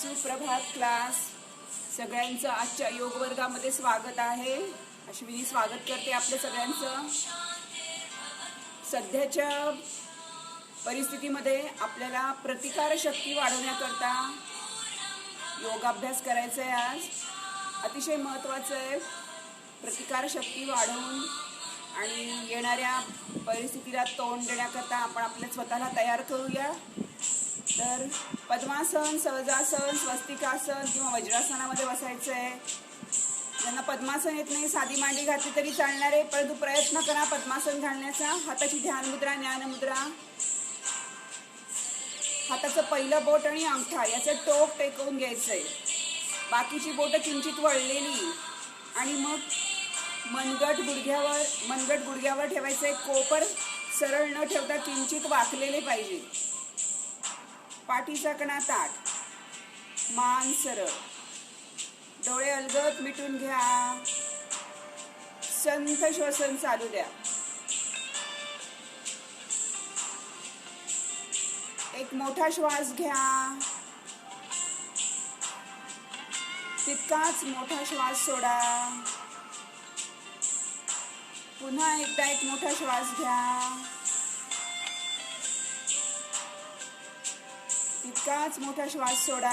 सुप्रभात क्लास. सगळ्यांचं आजच्या योग वर्गामध्ये स्वागत आहे. अश्विनी स्वागत करते आपल्या सगळ्यांचं. सध्याच्या परिस्थितीमध्ये आपल्याला प्रतिकार शक्ती वाढवण्याकरता योगाभ्यास करायचा आहे. आज अतिशय महत्त्वाचं आहे. प्रतिकार शक्ती वाढवून आणि येणाऱ्या परिस्थितीला तोंड देण्याकरता आपण आपल्या स्वतःला तयार करूया. तर पद्मासन, सहजासन, स्वस्तिकासन किंवा वज्रासनामध्ये बसायचं आहे. ज्यांना पद्मासन येत नाही, साधी मांडी घातली तरी चालणार आहे, परंतु प्रयत्न करा पद्मासन घालण्याचा. हाताची ध्यान मुद्रा, ज्ञान मुद्रा. हाताचं पहिलं बोट आणि अंगठा याचं टोक टेकवून घ्यायचंय. बाकीची बोटं किंचित वळलेली आणि मग मनगट गुडघ्यावर ठेवायचंय. कोपर सरळ न ठेवता किंचित वाकलेले पाहिजे. पाठीचा कणा ताठ, मान सरळ, डोळे अलगद मिटून घ्या. संथ श्वसन चालू द्या. एक मोठा श्वास घ्या, तितकाच मोठा श्वास सोडा. पुन्हा एकदा एक मोठा श्वास घ्या, तितकाच मोठा श्वास सोडा.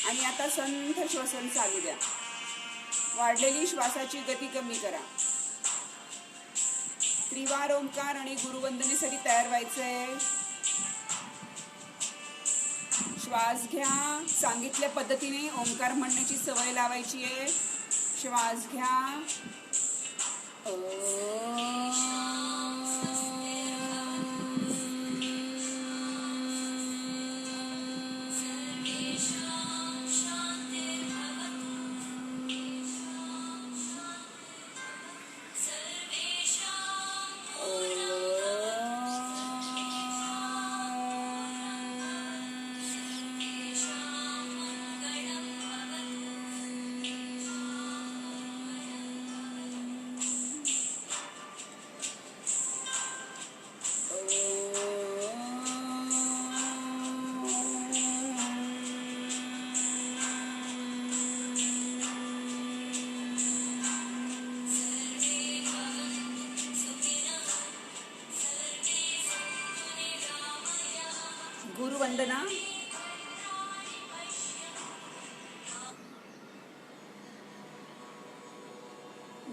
आणि आता संथ श्वसन चालू द्या. वाढलेली श्वासाची गती कमी करा. त्रिवार ओंकार आणि गुरुवंदनेसाठी तयार व्हायचंय. श्वास घ्या. सांगितल्या पद्धतीने ओंकार म्हणण्याची सवय लावायची आहे. श्वास घ्या. गुरुवंदना.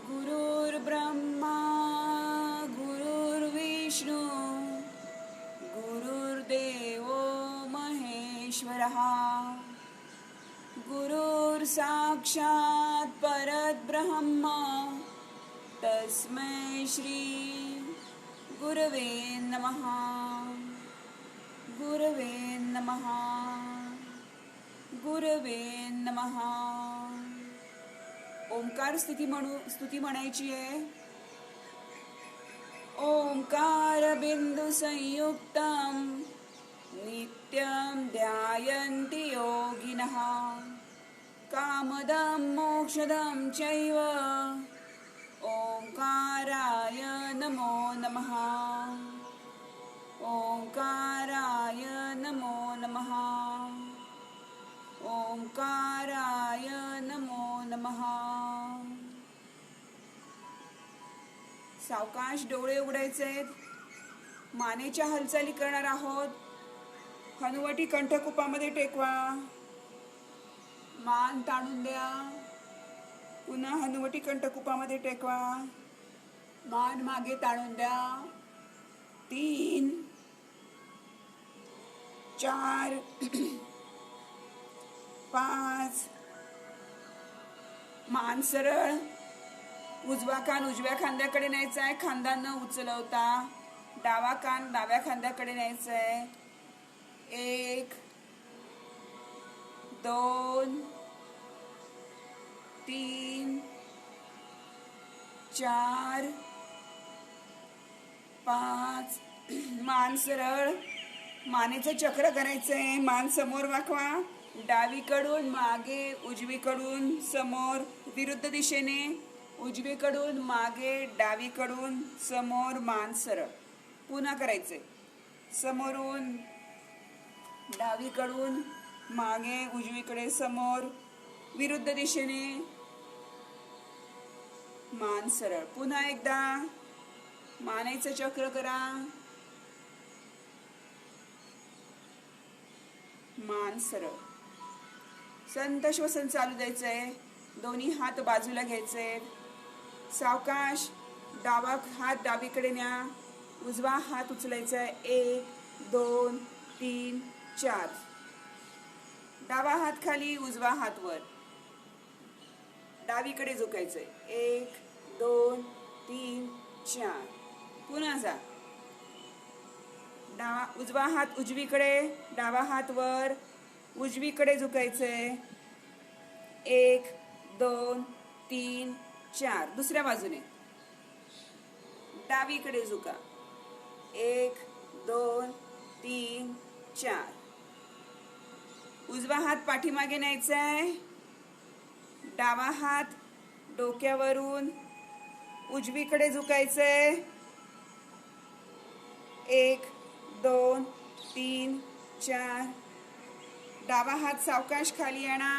गुरुर्ब्रह्मा गुरुर्विष्णू गुरुर्देवो महेश्वरः गुरुर्साक्षात् परब्रह्म तस्मै श्री गुरवे नमः. गुरवे नमः. गुरवे नमः. ओंकार स्तुती म्हणायची आहे. ओंकार बिंदू संयुक्तम नित्यं ध्यायन्ति योगिनः कामदं मोक्षदं चैव ओंकाराय नमो नमः. ओंकाराय नमो नमः. ओंकाराय नमो नमः. सावकाश डोळे उघडायचे. मानेच्या हालचाली करणार आहोत. हनुवटी कंठकुपामध्ये टेकवा. मान ताणून द्या. पुन्हा हनुवटी कंठकुपामध्ये टेकवा. मान मागे ताणून द्या. 3 4 5. मान सरळ. उजवा कान उजव्या खांद्याकडे न्यायचा आहे, खांदा न उचलवता. डावा कान डाव्या खांद्याकडे न्यायचा आहे. 1 2 3 4 5. मान सरळ. मानेचं चक्र करायचंय. मान समोर वाकवा. डावीकडून मागे, उजवीकडून समोर, विरुद्ध दिशेने. उजवीकडून मागे, डावीकडून समोर. मान सरळ. पुन्हा करायचंय. समोरून डावीकडून मागे, उजवीकडे समोर, विरुद्ध दिशेने मान सरळ. पुन्हा एकदा मानेचं चक्र करा. मान सरळ. संत श्वसन चालू द्यायचंय. दोन्ही हात बाजूला घ्यायचे. सावकाश डावा हात डावीकडे न्या. उजवा हात उचलायचा आहे. 1 2 3 4. डावा हात खाली, उजवा हात वर. डावीकडे झुकायचंय. 1 2 3 4. पुन्हा जा. उजवा हात उजवीकडे, डावा हात वर, उजवीकडे झुकायचंय. 1 2 3 4. दुसऱ्या बाजूने डावीकडे झुका. 1 2 3 4. उजवा हात पाठीमागे न्यायचा आहे. डावा हात डोक्यावरून उजवीकडे झुकायचंय. 1 2 3 4. डावा हात सावकाश खाली आणा.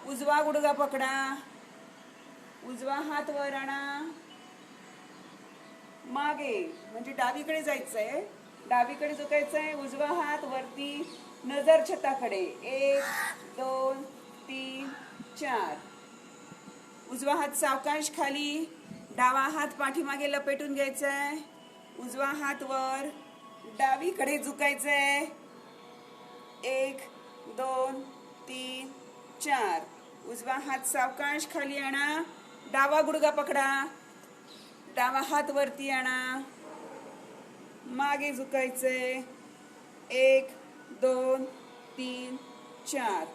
उजवा गुडघा पकडा. उजवा हात वर आणा. मागे म्हणजे डावीकडे जायचंय. डावीकडे झुकायचंय. उजवा हात वरती, नजर छताकडे. 1 2 3 4. उजवा हात सावकाश खाली. डावा हात पाठीमागे लपेटून घ्यायचाय. उजवा हात वर, डावीकडे झुकायचंय. 1 2 3 4. उजवा हात सावकाश खाली आणा. डावा गुडघा पकडा. डावा हात वरती आणा. मागे झुकायचंय. 1 2 3 4.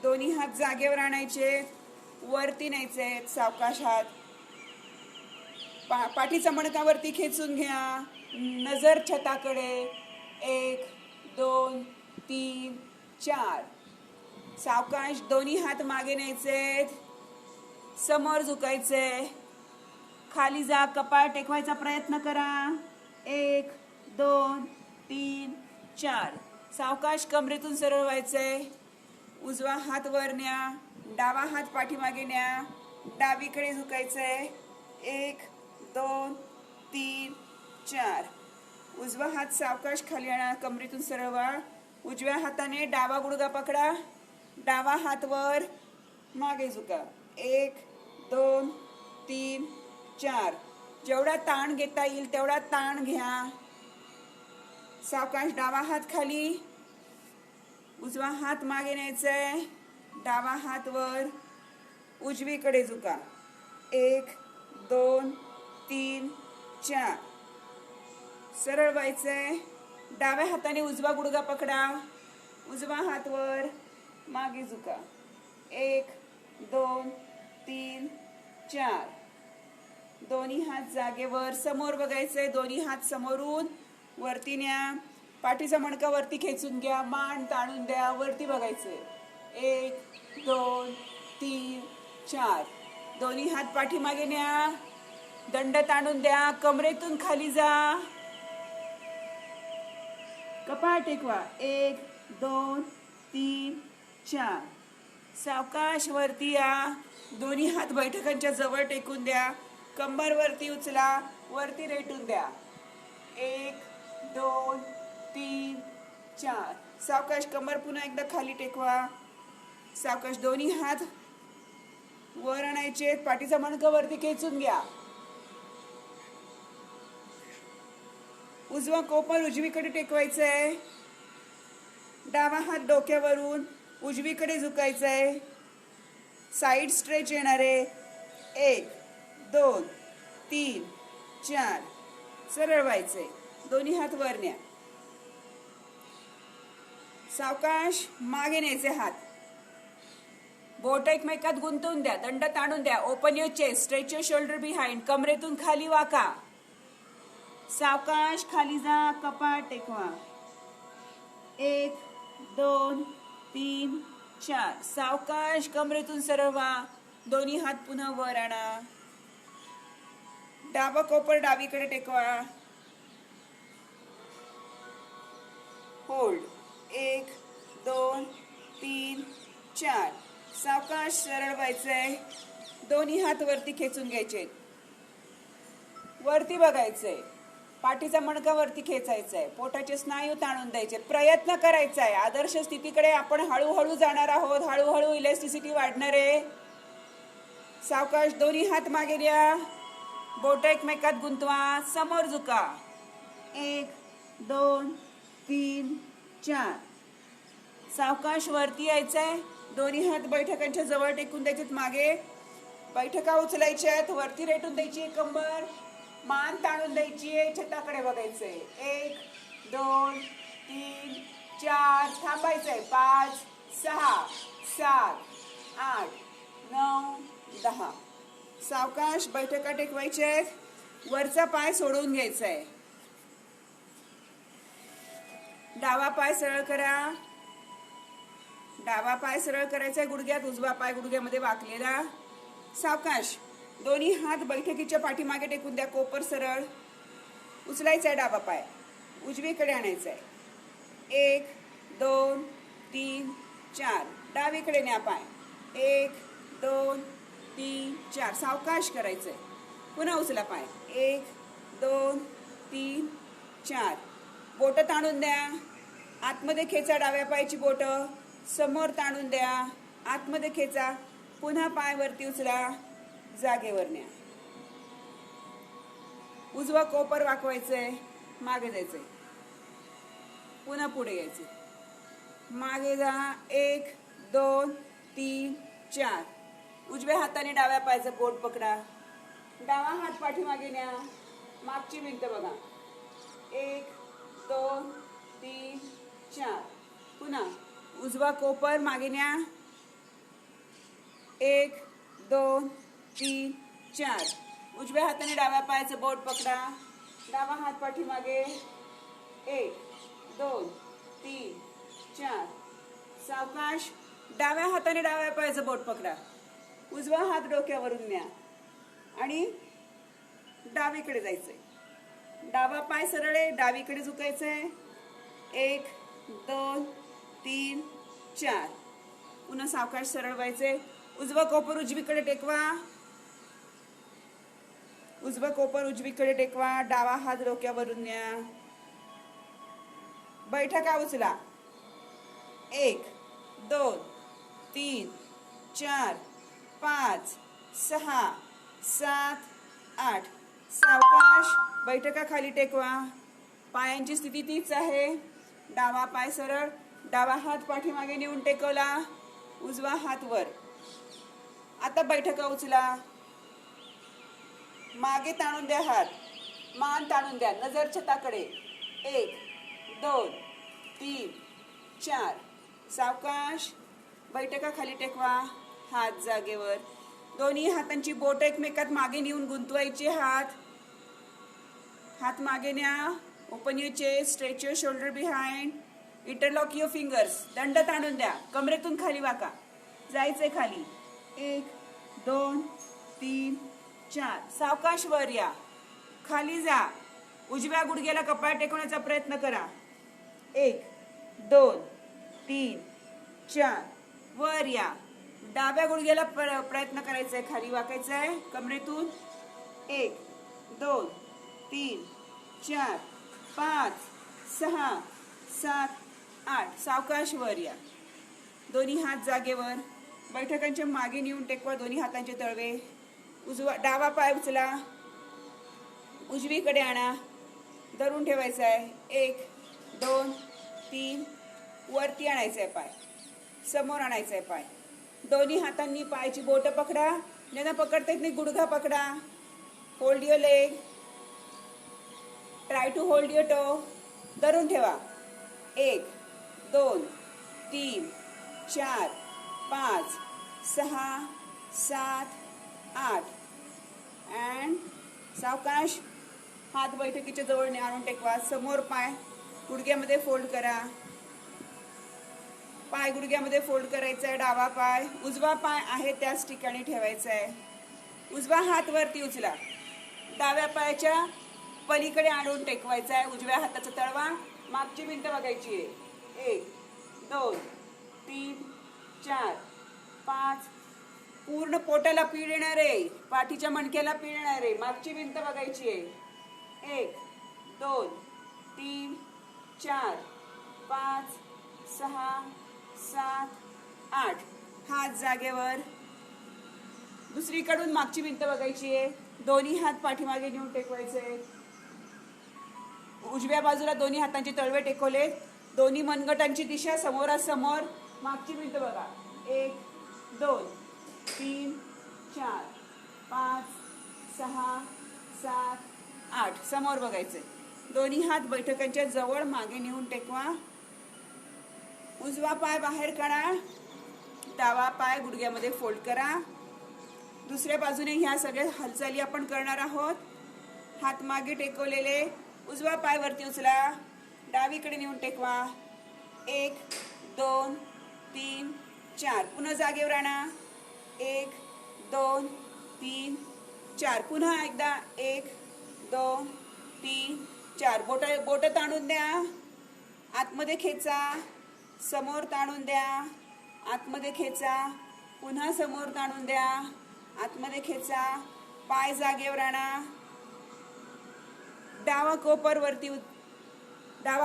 दोन्ही हात जागेवर आणायचे. वरती न्यायचे. सावकाश हात. पाठीचा मणका वरती खेचून घ्या. नजर छताकडे. 1 2 3 4. सावकाश दोन्ही हात मागे न्यायचे. समोर झुकायचे. खाली जा. कपाळ टेकवायचा प्रयत्न करा. 1 2 3 4. सावकाश कमरेतून सरळ व्हायचंय. उजवा हात वर न्या. डावा हात पाठीमागे न्या. डावीकडे झुकायचंय. 1 2 3 4. उजवा हात सावकाश खाली आणा. कमरेतून सरळ व्हा. उजव्या हाताने डावा गुडघा पकडा. डावा हात वर, मागे झुका. 1 2 3 4. जेवढा ताण घेता येईल तेवढा ताण घ्या. सावकाश डावा हात खाली. उजवा हात मागे न्यायचाय. डावा हात वर, उजवीकडे झुका. 1 2 3 4. सरळ व्हायचंय. डाव्या हाताने उजवा गुडघा पकडा. उजवा हात वर, मागे झुका. 1 2 3 4. दोन्ही हात जागेवर. समोर बघायचंय. दोन्ही हात समोरून वरती न्या. पाठीचा मणका वरती खेचून घ्या. मान ताणून द्या. वरती बघायचंय. 1 2 3 4. दोन्ही हात पाठीमागे न्या. दंड ताणून द्या. कमरेतून खाली जा. कपाळ टेकवा. 1 2 3 4. सावकाश वरती या. दोन्ही हात बैठकांच्या जवळ टेकून द्या. कंबर वरती उचला. वरती रेटून द्या. 1 2 3 4. सावकाश कंबर पुन्हा एकदा खाली टेकवा. सावकाश दोन्ही हात वर आणायचे. पाठीचा मणका वरती खेचून घ्या. उजवा कोपर उजवीकडे टेकवायचंय. डावा हात डोक्यावरून उजवीकडे झुकायचंय. साईड स्ट्रेच येणार आहे. 1 2 3 4. सरळ व्हायचंय. दोन्ही हात वर न्या. सावकाश मागे न्यायचे हात. बोट एकमेकात गुंतवून द्या. दंड ताणून द्या. Open your chest. Stretch your shoulder behind. कमरेतून खाली वाका. सावकाश खाली जा. कपाळ टेकवा. 1 2 3 4. सावकाश कमरेतून सरळ व्हा. दोन्ही हात पुन्हा वर आणा. डावा कोपर डावीकडे टेकवा. होल्ड. 1 2 3 4. सावकाश सरळ व्हायचंय. दोन्ही हात वरती खेचून घ्यायचे. वरती बघायचंय. पाठीचा मणका वरती खेचायचा आहे. पोटाचे स्नायू ताणून द्यायचे. प्रयत्न करायचा आहे. आदर्श स्थितीकडे आपण हळूहळू जाणार आहोत. हळूहळू इलेस्टिसिटी वाढणार आहे. सावकाश दोन्ही हात मागे द्या. बोट एकमेकात गुंतवा. समोर झुका. 1 2 3 4. सावकाश वरती यायचंय. दोन्ही हात बैठकांच्या जवळ टेकून द्यायचे. मागे बैठका उचलायच्यात. वरती रेटून द्यायची कंबर. मान ताणून द्यायची आहे. छताकडे बघायचंय. 1 2 3 4. थांबायचंय. 5 6 7 8 9 10. सावकाश बैठका टेकवायच्या आहेत. वरचा पाय सोडवून घ्यायचा आहे. डावा पाय सरळ करा. डावा पाय सरळ करायचा आहे गुडघ्यात. उजवा पाय गुडघ्यामध्ये वाकलेला. सावकाश दोन्ही हात बैठकीच्या पाठीमागे टेकून द्या. कोपर सरळ. उचलायचा आहे डावा पाय. उजवीकडे आणायचा आहे. 1 2 3 4. डावीकडे न्या पाय. 1 2 3 4. सावकाश करायचंय. पुन्हा उचला पाय. 1 2 3 4. बोट ताणून द्या. आतमध्ये खेचा डाव्या पायाची बोट. समोर ताणून द्या. आतमध्ये खेचा. पुन्हा पाय वरती उचला. जागेवर न्या. उजवा कोपर वाकवायचंय. मागे जायचंय. पुन्हा पुढे यायचे. मागे जा. 1 2 3 4. उजव्या हाताने डाव्या पायाचं बोट पकडा. डावा हात पाठीमागे न्या. मागची भिंत बघा. 1 2 3 4. पुन्हा उजवा कोपर मागे न्या. 1 2 3 4. उजव्या हाताने डाव्या पायाचं बोट पकडा. डावा हात पाठीमागे. 1 2 3 4. सावकाश डाव्या हाताने डाव्या पायाचं बोट पकडा. उजवा हात डोक्यावरून न्या आणि डावीकडे जायचंय. डावा पाय सरळ आहे. डावीकडे झुकायचंय. 1 2 3 4. पुन्हा सावकाश सरळ व्हायचंय. उजवा कोपर उजवीकडे टेकवा. उजवा कोपर उजवीकडे टेकवा. डावा हात डोक्यावरून न्या. बैठका उचला. 1 2 3 4 5 6 7 8. सावकाश बैठका खाली टेकवा. पायांची स्थिती तीच आहे. डावा पाय सरळ. डावा हात पाठीमागे नेऊन टेकवला. उजवा हात वर. आता बैठका उचला. मागे ताणून द्या हात. मान ताणून द्या. नजर छताकडे. 1 2 3 4. सावकाश बैठका खाली टेकवा. हात जागेवर. दोन्ही हातांची बोट एकमेकात मागे नेऊन गुंतवायचे. हात मागे न्या. Open your chest. Stretch your shoulder behind. Interlock your fingers. दंड ताणून द्या. कमरेतून खाली वाका. जायचंय खाली. 1 2 3 4. सावकाश वर या. खाली जा. उजव्या गुडघ्याला कपाळ टेकवण्याचा प्रयत्न करा. 1 2 3 4. वर या. डाव्या गुडघ्याला प्रयत्न करायचा आहे. खाली वाकायचं आहे कमरेतून. 1 2 3 4 5 6 7 8. सावकाश वर या. दोन्ही हात जागेवर. बैठकांच्या मागे नेऊन टेकवा दोन्ही हातांचे तळवे. डावा पाय उचला. उजवीकडे आणा. धरून ठेवायचा आहे. 1 2 3. वरती आणायचा आहे पाय. समोर आणायचा आहे पाय. दोन्ही हातांनी पायाची बोट पकडा. ज्यांना पकडता येत नाही गुडघा पकडा. Hold your leg. Try to hold your toe. धरून ठेवा. 1 2 3 4 5 6 7 8. अँड सावकाश हात बैठकीच्या जवळ आणून टेकवा. समोर पाय गुडघ्यामध्ये फोल्ड करा. पाय गुडघ्यामध्ये फोल्ड करायचा आहे. डावा पाय. उजवा पाय आहे त्याच ठिकाणी ठेवायचा आहे. उजवा हात वरती उचला. डाव्या पायाच्या पलीकडे आणून टेकवायचा आहे. उजव्या हाताचा तळवा. मागची भिंत बघायची आहे. 1 2 3 4 5. पूर्ण पोटाला पीळ येणार आहे, पाठीच्या मणक्याला पीळ येणार आहे. मागची भिंत बघायची आहे. 1 2 3 4 5 6 7 8. हात जागेवर. दुसरीकडून मागची भिंत बघायची आहे. दोन्ही हात पाठीमागे नेऊन टेकवायचे. उजव्या बाजूला दोन्ही हातांचे तळवे टेकवले. दोन्ही मनगटांची दिशा समोरासमोर. मागची भिंत बघा. 1 2 3 4 5 6 7 8. समोर बघायचे. दोन्ही हात बैठकांच्या जवळ मागे नेऊन टेकवा. उजवा पाय बाहेर काढा. डावा पाय गुडघ्यामध्ये फोल्ड करा. दुसऱ्या बाजूने ह्या सगळ्या हालचाली आपण करणार आहोत. हात मागे टेकवलेले. उजवा पाय वरती उचला. डावीकडे नेऊन टेकवा. 1 2 3 4. पुन्हा जागेवर आणा. 1 2 3 4. पुन्हा एकदा 1 2 3 4. बोट ताणून द्या. आतमध्ये खेचा. समोर ताणून द्या. आतमध्ये खेचा. पुन्हा समोर ताणून द्या. आतमध्ये खेचा. पाय जागेवर आणा. डावा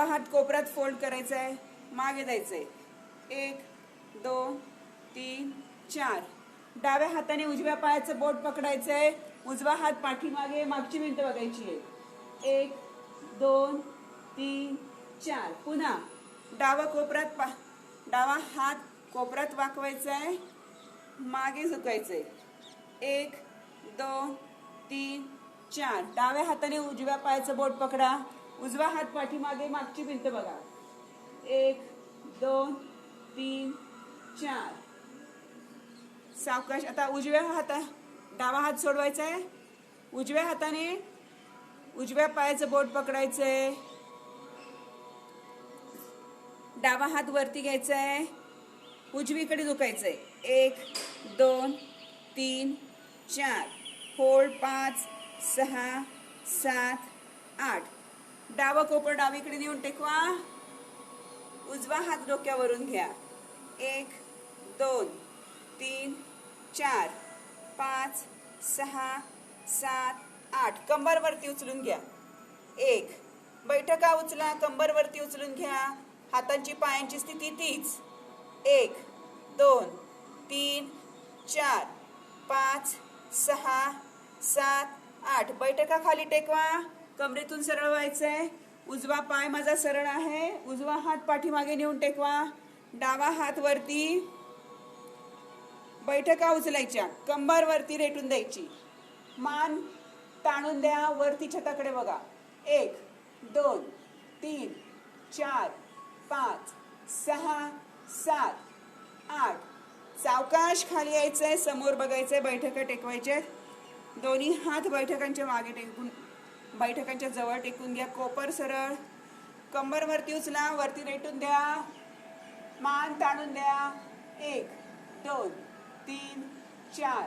हात कोपरात फोल्ड करायचा आहे. मागे जायचंय. 1 2 3 4. डाव्या हाताने उजव्या पायाचं बोट पकडायचंय. उजवा हात पाठीमागे. मागची भिंत बघायची आहे. 1 2 3 4. पुन्हा डावा हात कोपरात वाकवायचा आहे. मागे झुकायचंय. 1 2 3 4. डाव्या हाताने उजव्या पायाचं बोट पकडा. उजवा हात पाठीमागे. मागची भिंत बघा. 1 2 3 4. सावकाश. आता डावा हात सोडवायचा आहे. उजव्या हाताने उजव्या पायाचं बोट पकडायचंय. डावा हात वरती घ्यायचा आहे. उजवीकडे झुकायचंय. 1 2 3 4. होल्ड. 5 6 7 8. डावा कोपर डावीकडे नेऊन टेकवा. उजवा हात डोक्यावरून घ्या. 1 2 3 4 5 6 7 8. कंबर वरती उचलून घ्या. 1. बैठका उचला. कंबर वरती उचलून घ्या. हातांची पायांची स्थिती तीच. 1 2 3 4 5 6 7 8. बैठका खाली टेकवा. कमरेतून सरळ व्हायचंय. उजवा पाय माझा सरळ आहे. उजवा हात पाठीमागे नेऊन टेकवा. डावा हात वरती. बैठका उचलायच्या. कंबर वरती रेटून द्यायची. मान ताणून द्या. वरती छताकडे बघा. 1 2 3 4 5 6 7 8. सावकाश खाली यायचंय. समोर बघायचंय. बैठका टेकवायच्या. दोन्ही हात बैठकांच्या मागे टेकून बैठकांच्या जवळ टेकून घ्या. कोपर सरळ. कंबर वरती उचला. वरती रेटून द्या. मान ताणून द्या. 1 2 3 4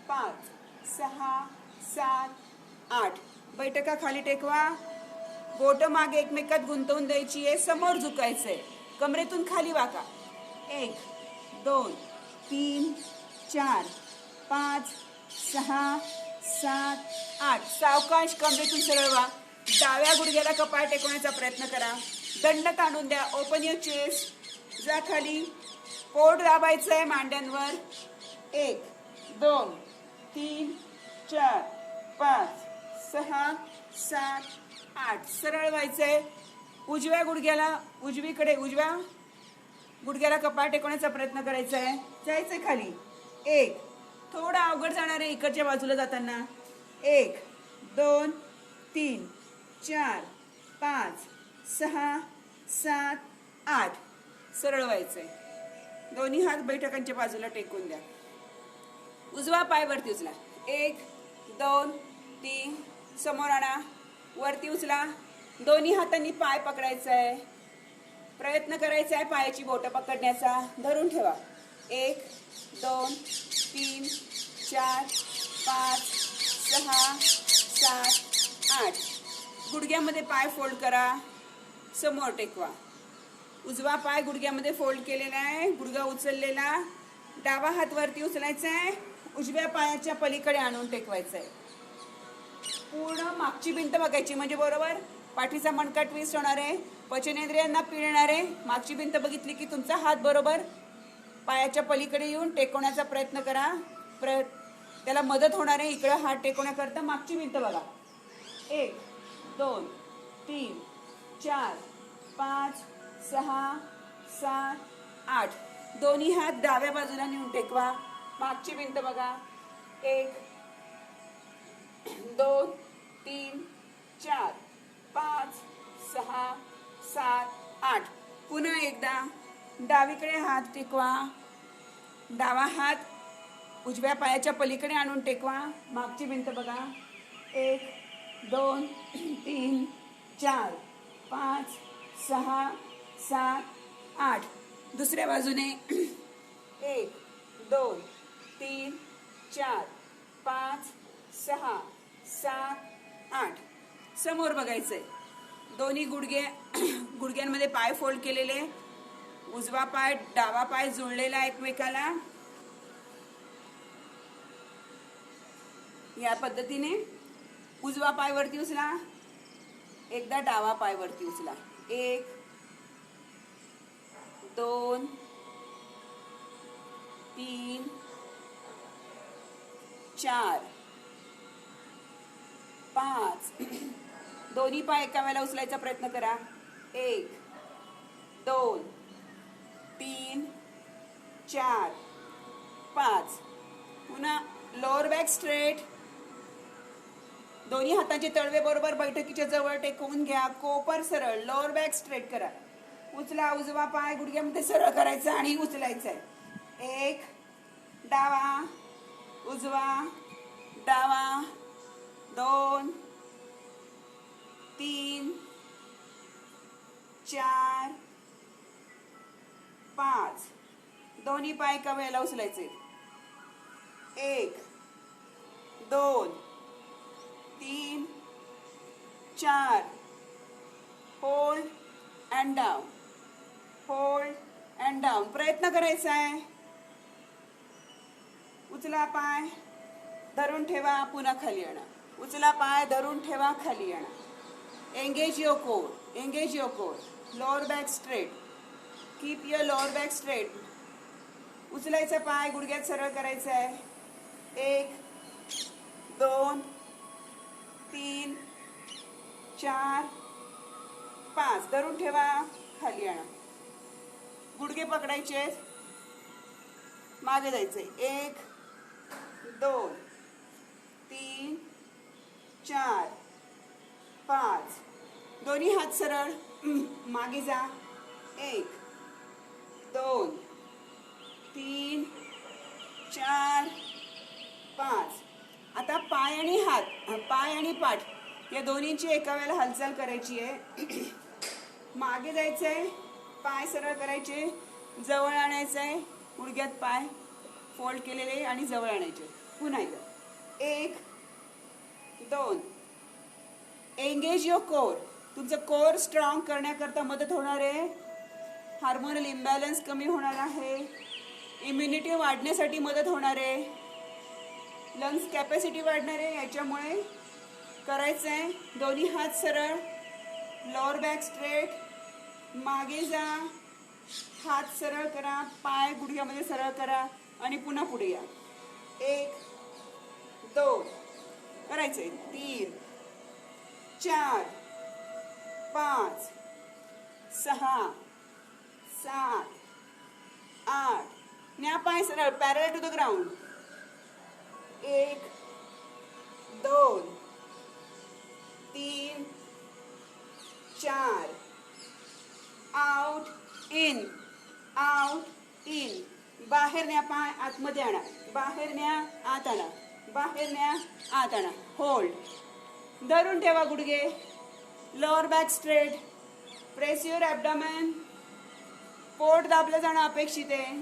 5 6 7 8. बैठका खाली टेकवा. बोट मागे एकमेकात गुंतवून द्यायची आहे. समोर झुकायचंय. कमरेतून खाली वाका. 1 2 3 4 5 6 7 8. सावकाश कमरेतून सरळ व्हा. डाव्या गुडघ्याला कपाळ टेकवण्याचा प्रयत्न करा. दंड ताणून द्या. Open your chest. जा खाली. पोट दाबायचंय मांड्यांवर. 1 2 3 4 5 6 7 8. सरळ व्हायचंय. उजव्या गुडघ्याला कपाळ टेकवण्याचा प्रयत्न करायचा आहे. जायचंय खाली. 1. थोडं अवघड जाणार आहे इकडच्या बाजूला जाताना. 1 2 3 4 5 6 7 8. सरळ व्हायचंय. दोन्ही हात बैठकांच्या बाजूला टेकून द्या. उजवा पाय वरती उचला. 1 2 3. समोर आणा. वरती उचला. दोन्ही हातांनी पाय पकडायचा आहे. प्रयत्न करायचा आहे पायाची बोटं पकडण्याचा. धरून ठेवा. 1 2 3 4 5 6 7 8. गुडघ्यामध्ये पाय फोल्ड करा. समोर टेकवा. उजवा पाय गुडघ्यामध्ये फोल्ड केलेला आहे, गुडघा उचललेला, डावा हात वरती उचलायचा आहे, उजव्या पायाच्या पलीकडे आणून टेकवायचा आहे. पूर्ण मागची भिंत बघायची, म्हणजे बरोबर पाठीचा मणका ट्विस्ट होणार आहे, पचनेंद्रियांना पिळणार आहे. मागची भिंत बघितली की तुमचा हात बरोबर पायाच्या पलीकडे येऊन टेकवण्याचा प्रयत्न करा. त्याला मदत होणार आहे. इकडं हात टेकवण्याकरता मागची भिंत बघा. 1 2 3 4 5 6 7 8. दोन्ही हात डाव्या बाजूला नेऊन टेकवा. मागची भिंत बघा. 1 2 3 4 5 6 7 8. पुन्हा एकदा डावीकडे हात टेकवा. डावा हात उजव्या पायाच्या पलीकडे आणून टेकवा. मागची भिंत बघा. 1 2 3 4 5 6 7 8. दुसऱ्या बाजूने 1 2 3 4 5 6 7 8. समोर बघायचंय. दोन्ही गुडघ्यांमध्ये पाय फोल्ड केलेले, उजवा पाय डावा पाय जुळलेला एकमेकाला. या पद्धतीने उजवा पाय वरती उचला, एकदा डावा पाय वरती उचला. 1 2 3 4 5. दोन्ही पाय एका वेळेला उचलायचा प्रयत्न करा. 1 2 3 4 5. पुन्हा लोअर बॅक स्ट्रेट. दोन्ही हाताचे तळवे बरोबर बैठकीच्या जवळ टेकवून घ्या. कोपर सरळ. लोअर बॅक स्ट्रेट करा. उचला. उजवा पाय गुडघ्यामध्ये सरळ करायचा आणि उचलायचा आहे. 1 डावा उजवा डावा 2 3 4 5. दोन्ही पाय एका वेळेला उचलायचे. 1 2 3 4. Hold and down, hold and down. प्रयत्न करायचा आहे. उचला पाय धरून ठेवा, पुन्हा खाली आणा. उचला पाय धरून ठेवा, खाली आणा. Engage your core, engage your core. Lower back straight. Keep your lower back straight. उचलायचा पाय गुडघ्यात सरळ करायचा आहे. 1 2 3 4 5. धरून ठेवा, खाली आणा. गुडघे पकडायचे, मागे जायचंय. 1 2 3 4 5. दोन्ही हात सरळ मागे जा. 1 2 3 4 5. आता पाय आणि हात, पाय आणि पाठ या दोन्हींची एका वेळेला हालचाल करायची आहे. मागे जायचंय, पाय सरळ करायचे, जवळ आणायचंय. गुडघ्यात पाय फोल्ड केलेले आणि जवळ आणायचे. पुन्हा एकदा. 1 2. Engage your core. तुमचं कोर स्ट्रॉंग करण्याकरता मदत होणार आहे. हार्मोनल इम्बॅलन्स कमी होणार आहे. इम्युनिटी वाढण्यासाठी मदत होणार आहे. लंग्स कॅपॅसिटी वाढणार आहे. याच्यामुळे करायचं आहे. दोन्ही हात सरळ, लोअर बॅक स्ट्रेट, मागे जा, हात सरळ करा, पाय गुडघ्यामध्ये सरळ करा आणि पुन्हा पुढे या. 1 2 करायचंय. 3 4 5 6 7 8. न्या पाय सरळ, parallel to the ground. 1 2 3 4. Out in, out in. बाहेर न्या पाय, आतमध्ये आणा. बाहेर न्या, आत आणा. बाहेर न्या, आत आणा. होल्ड. धरून ठेवा गुडघे. Lower back straight. Press your abdomen. पोट दाबलं जाणं अपेक्षित आहे.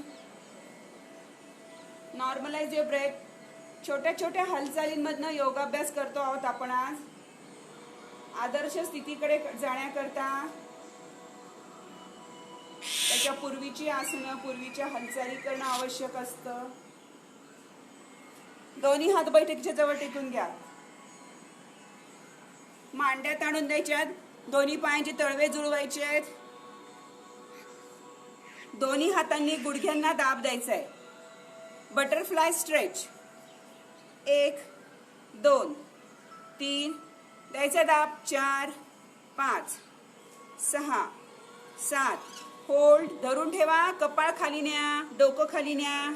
Normalise your breath. छोट्या छोट्या हालचालींमधनं योगाभ्यास करतो आहोत आपण आज. आदर्श स्थितीकडे जाण्याकरता त्याच्या पूर्वीची आसनं, पूर्वीच्या हालचाली करणं आवश्यक असतं. दोन्ही हात बैठकीच्या जवळ टेकून घ्या. मांड्या ताणून द्यायच्यात. दोन्ही पायांचे तळवे जुळवायचे आहेत. दोन्ही हातांनी गुडघ्यांना दाब द्यायचा आहे. Butterfly stretch. 1 2 3 द्यायचा दाब. 4 5 6 7 होल्ड. धरून ठेवा. कपाळ खाली न्या, डोकं खाली न्या,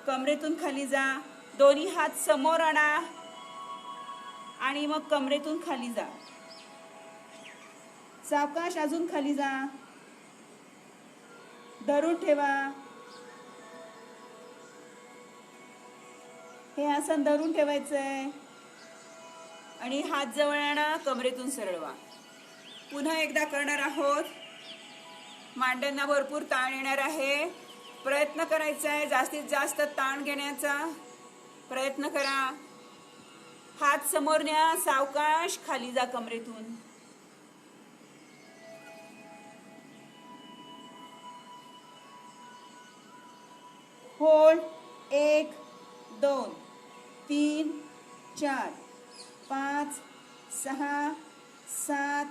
कमरेतून खाली जा. दोन्ही हात समोर आणा आणि मग कमरेतून खाली जा. सावकाश अजून खाली जा. धरून ठेवा. हे आसन धरून ठेवायचंय आणि हात जवळ आणा, कमरेतून सरळवा. पुन्हा एकदा करणार आहोत. मांड्यांना भरपूर ताण येणार आहे. प्रयत्न करायचा आहे. जास्तीत जास्त ताण घेण्याचा प्रयत्न करा. हात समोर न्या. सावकाश खाली जा कमरेतून. होल्ड. 1 2 3 4 5 6 7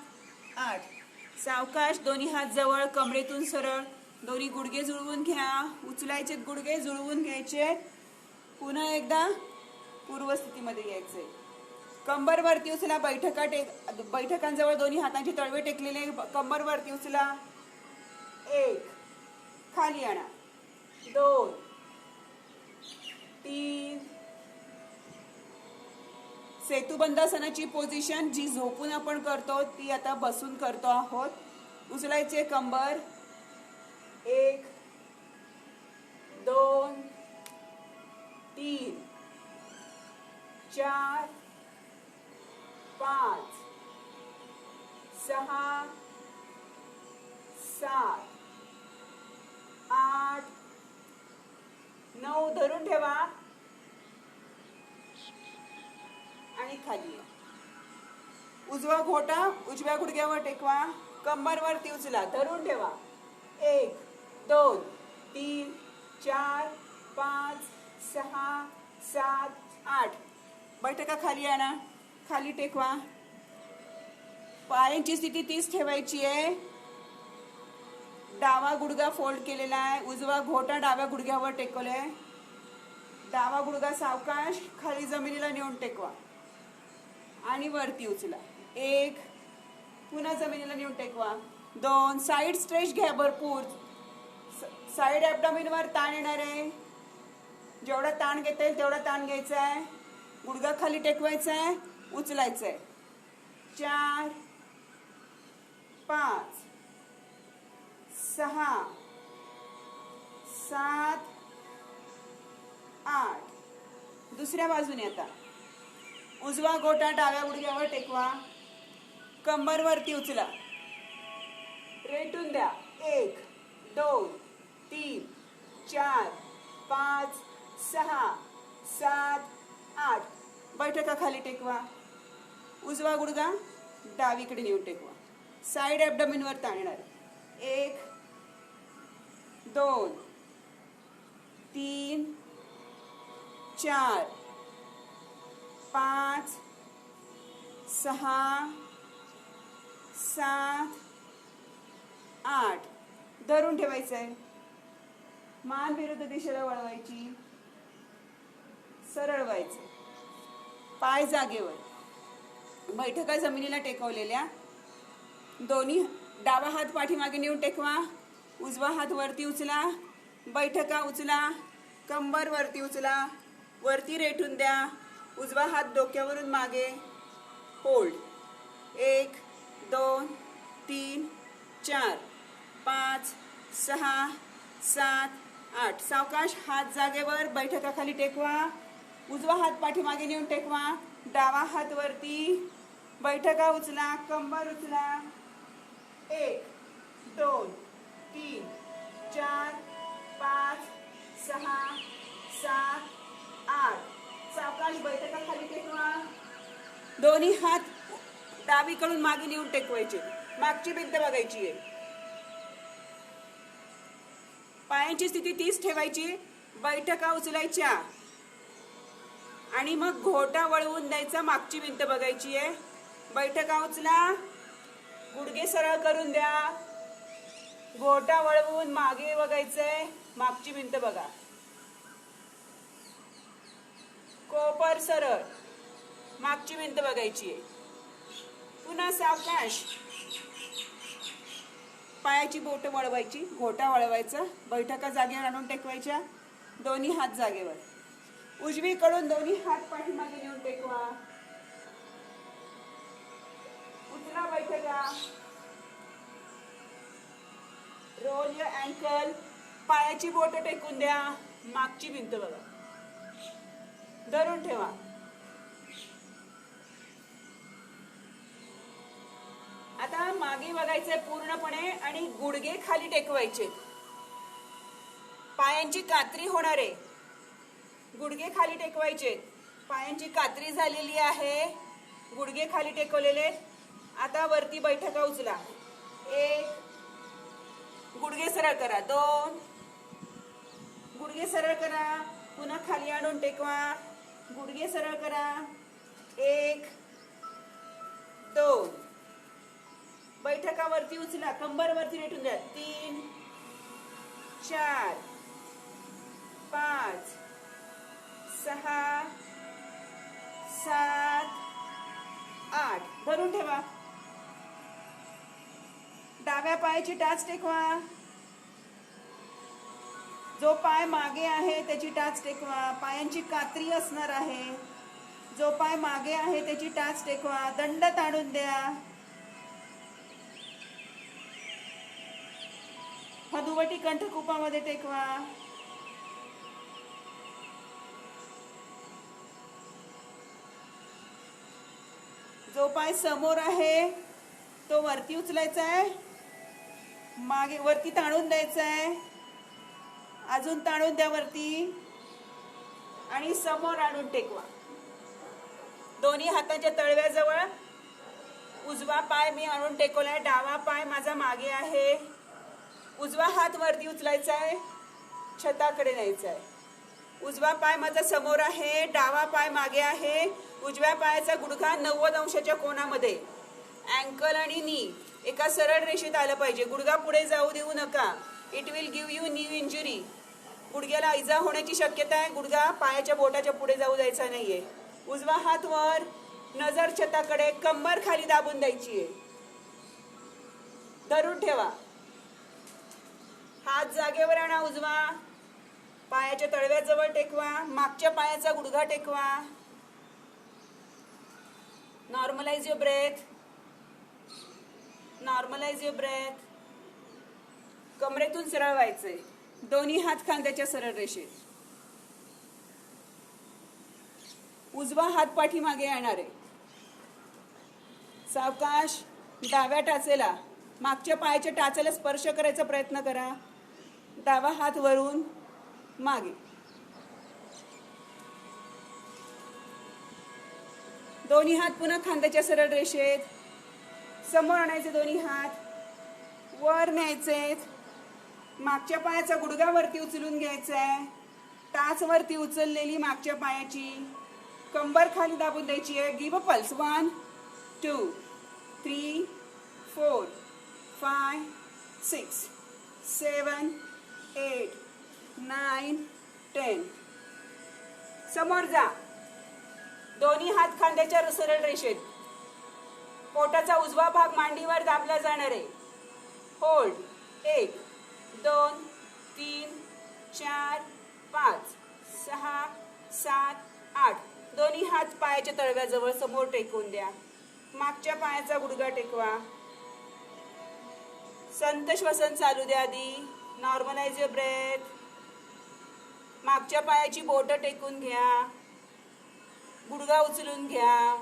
8. सावकाश. दोन्ही हात जवळ, कमरेतून सरळ. दोन्ही गुडघे जुळवून घ्या. उचलायचे गुडघे जुळवून घ्यायचे. पुन्हा एकदा पूर्वस्थितीमध्ये यायचंय. कंबर वरती उचला. बैठकांजवळ दोन्ही हातांचे तळवे टेकलेले. कंबर वरती उचला. 1 खाली आणा. 2 3 सेतुबंधासनाची पोझिशन जी झोपून आपण करतो ती आता बसून करतो आहोत. उचलायचे कंबर. 1 2 3 4 5 6 7 8 9. धरून ठेवा आणि खाली या. उजवा घोटा उजव्या गुडघ्यावर टेकवा. कंबर वरती उचला. धरून ठेवा. 1 2 3 4 5 6 7 8. बैठका खाली आणा. खाली टेकवा. पायांची स्थिती तीच ठेवायची आहे. डावा गुडघा फोल्ड केलेला आहे. उजवा घोटा डाव्या गुडघ्यावर टेकवलाय. डावा गुडघा सावकाश खाली जमिनीला नेऊन टेकवा आणि वरती उचला. 1 पुन्हा जमिनीला नेऊन टेकवा. 2 साईड स्ट्रेच घ्या भरपूर. साईड ॲब्डोमेनवर ताण येणार आहे. जेवढा ताण घेता येईल तेवढा ताण घ्यायचा आहे. गुडघा खाली टेकवायचा आहे. उचलायचं आहे. 4 5 6 7 8. दुसऱ्या बाजूने आता उजवा गोटा डाव्या गुडघ्यावर टेकवा. कंबर वरती उचला. रेटून द्या. 1 2 3 4 5 6 7 8. बैठका खाली टेकवा. उजवा गुडघा डावीकडे नेऊन टेकवा. साईड ॲब्डोमेनवर ताण येणार. 1 2 3 4 5 6 7 8. धरून ठेवायचं आहे. मान विरुद्ध दिशेला वळवायची. सरळ व्हायचं. पाय जागेवर. बैठका जमिनीला टेकवलेल्या. दोन्ही डावा हात पाठीमागे नेऊन टेकवा. उजवा हात वरती उचला. बैठका उचला. कंबर वरती उचला. वरती रेटून द्या. उजवा हात डोक्यावरून मागे. होल्ड. 1 2 3 4 5 6 7 8. सावकाश. हात जागेवर. बैठका खाली टेकवा. उजवा हात पाठीमागे नेऊन टेकवा. डावा हात वरती. बैठका उचला. कंबर उचला. 1 2 3 4 5 6 7 8. सावकाश. बैठका खाली टेकवा. दोन्ही हात डावीकडून मागे नेऊन टेकवायचे. मागची भिंत बघायची आहे. पायांची स्थिती तीच ठेवायची, बैठका उचलायच्या आणि मग घोटा वळवून द्यायचा, मागची भिंत बघायची आहे. बैठका उचला, गुडघे सरळ करून द्या, घोटा वळवून मागे बघायचंय, मागची भिंत बघा, कोपर सरळ, मागची भिंत बघायची आहे. पुन्हा सावकाश पायाची बोट वळवायची, घोटा वळवायचा, बैठका जागेवर आणून टेकवायच्या, दोन्ही हात जागेवर. उजवीकडून दोन्ही हात पाठीमागे नेऊन टेकवा, उचला बैठका, रोल युअर अँकल, पायाची बोट टेकून द्या, मागची भिंत बघा, धरून ठेवा. आता मागे बघायचंय पूर्णपणे आणि गुडघे खाली टेकवायचे, पायांची कात्री होणार आहे, गुडघे खाली टेकवायचे, पायांची कात्री झालेली आहे, गुडघे खाली टेकवलेले. आता वरती बैठका उचला, 1, गुडघे सरळ करा, 2, गुडघे सरळ करा, पुन्हा खाली आणून टेकवा, गुडघे सरळ करा, 1, 2, बैठका वरती उचला, कंबर वरती रेटून द्या, 3, 4, 5, 6, 7, 8, धरून ठेवा. डाव्या पायाची टाच टेकवा, जो पाय मागे आहे त्याची टाच टेकवा, पायांची कात्री असणार आहे, जो पाय मागे आहे त्याची टाच टेकवा, दंड ताणून द्या, हनुवटी कंठकूपामध्ये टेकवा. जो पाय समोर आहे तो वरती उचलायचा आहे, मागे वरती ताणून द्यायचा आहे, अजून ताणून द्या वरती आणि समोर आणून टेकवा. दोन्ही हाताच्या तळव्याजवळ उजवा पाय मी आणून टेकवलाय, डावा पाय माझा मागे आहे, उजवा हात वरती उचलायचा आहे, छताकडे न्यायचा आहे. उजवा पाय माझा समोर आहे, डावा पाय मागे आहे, उजव्या पायाचा गुडघा 90 अंशाच्या कोनामध्ये, अँकल आणि नी एका सरळ रेषेत आलं पाहिजे, गुडघा पुढे जाऊ देऊ नका, इट विल गिव्ह यू नी इंजुरी. गुडघ्याला इजा होण्याची शक्यता आहे, गुडघा पायाच्या बोटाच्या पुढे जाऊ द्यायचा नाहीये. उजवा हात वर, नजर छताकडे, कंबर खाली दाबून द्यायची आहे, धरून ठेवा. हात जागेवर आणा, उजवा पायाच्या तळव्याजवळ टेकवा, मागच्या पायाचा गुडघा टेकवा. Normalise your breath, normalise your breath. कमरेतून सरळ व्हायचंय, दोन्ही हात खांद्याच्या सरळ रेषेत. उजवा हात पाठीमागे येणार आहे, सावकाश डाव्या टाचेला, मागच्या पायाच्या टाचेला स्पर्श करायचा प्रयत्न करा, डावा हात वरून मागे, दोन्ही हात पुन्हा खांद्याच्या सरळ रेषेत, समोर आणायचे, दोन्ही हात वर न्यायचे, मागच्या पायाचा गुडघा वरती उचलून घ्यायचा आहे, टाच वरती उचललेली मागच्या पायाची, कंबर खाली दाबून द्यायची आहे. Give a pulse, 1, 2, 3, 4, 5, 6, 7, 8, 9, 10. समोर जा, दोन्ही हात खांद्याच्या सरळ रेषेत, पोटाचा उजवा भाग मांडीवर दाबला जाणार आहे. होल्ड, 1, 2, 3, 4, 5, 6, 7, 8. दोन्ही हात पायाच्या तळव्याजवळ समोर टेकवून द्या, मागच्या पायाचा गुडघा टेकवा. संत श्वसन चालू द्या आधी. Normalise your breath. मागच्या पायाची बोट टेकून घ्या, गुडघा उचलून घ्या,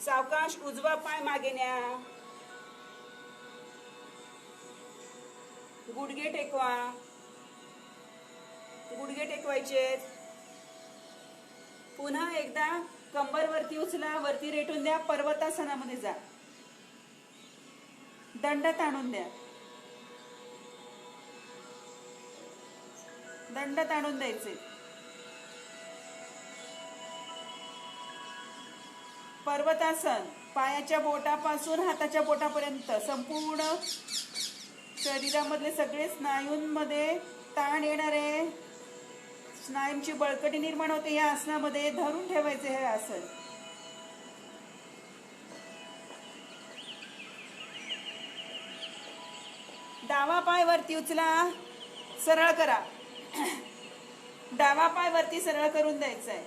सावकाश उजवा पाय मागे न्या, गुडघे टेकवा, गुडघे टेकवायचे. पुन्हा एकदा कंबर वरती उचला, वरती रेटून द्या, पर्वतासनामध्ये जा, दंड ताणून द्या. दंड ताणून द्यायचे. पर्वतासन, पायाच्या बोटापासून हाताच्या बोटापर्यंत संपूर्ण शरीरामधले सगळे स्नायूंमध्ये ताण येणारे, स्नायूंची बळकटी निर्माण होते. या आसनामध्ये धरून ठेवायचे हे आसन. डावा पाय वरती उचला, सरळ करा. डावा पाय वरती सरळ करून द्यायचा आहे.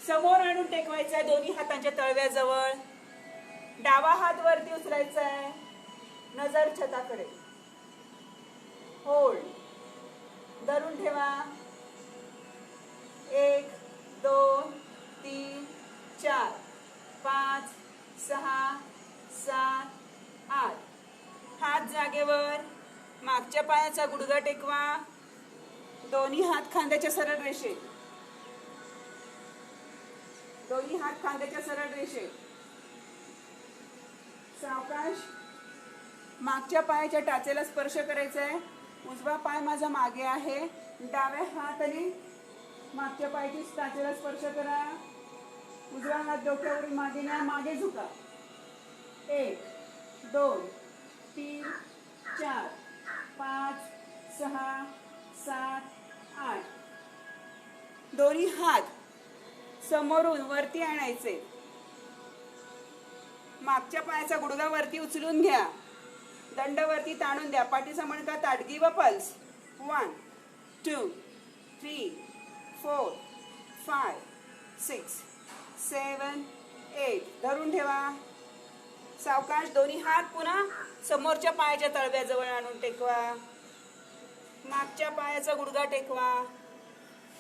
समोर आणून टेकवायचा आहे दोन्ही हातांच्या तळव्याजवळ. डावा हात वरती उचलायचा आहे, नजर छताकडे. होल्ड, धरून ठेवा. 1 2 3 4 5 6 7 8. हात जागेवर. मागच्या पायाचा गुडघा टेकवा. दोन्ही हात खांद्याच्या सरळ रेषेत. दोन्ही हात खांद्याच्या सरळ रेषेत. सावकाश मागच्या पायाच्या टाचेला स्पर्श करायचा आहे. उजवा पाय माझा मागे आहे. डाव्या हाताने मागच्या पायाची टाचेला स्पर्श करा. उजवा हात डोक्यावरून मागे न्या, मागे झुका. 1 2 3 4 5 6 7 8. दोन्ही हात समोरून वरती आणायचे. मागच्या पायाचा गुडघा वरती उचलून घ्या. दंड वरती ताणून द्या. पाठीचा मणका ताठ. Give a pulse. 1 2 3 4 5 6 7 8. धरून ठेवा. सावकाश दोन्ही हात पुन्हा समोरच्या पायाच्या तळव्याजवळ आणून टेकवा. मागच्या पायाचा गुडघा टेकवा.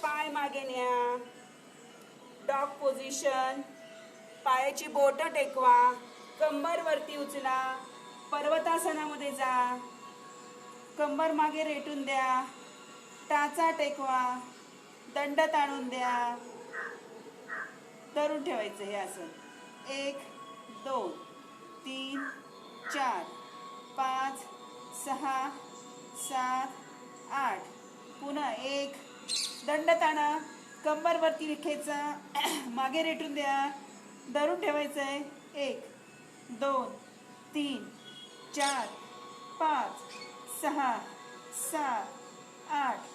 पाय मागे न्या. Dog position. पायाची बोट टेकवा. कंबर वरती उचला. पर्वतासनामध्ये जा. कंबर मागे रेटून द्या. टाचा टेकवा. दंड ताणून द्या. धरून ठेवायचं हे आसन. 1 2 3 4 5 6 7 8. पुन्हा 1. दंड ताणा. कंबर वरती विखेचा. मागे रेटून द्या. धरून ठेवायचं आहे. 1 2 3 4 5 6 7 8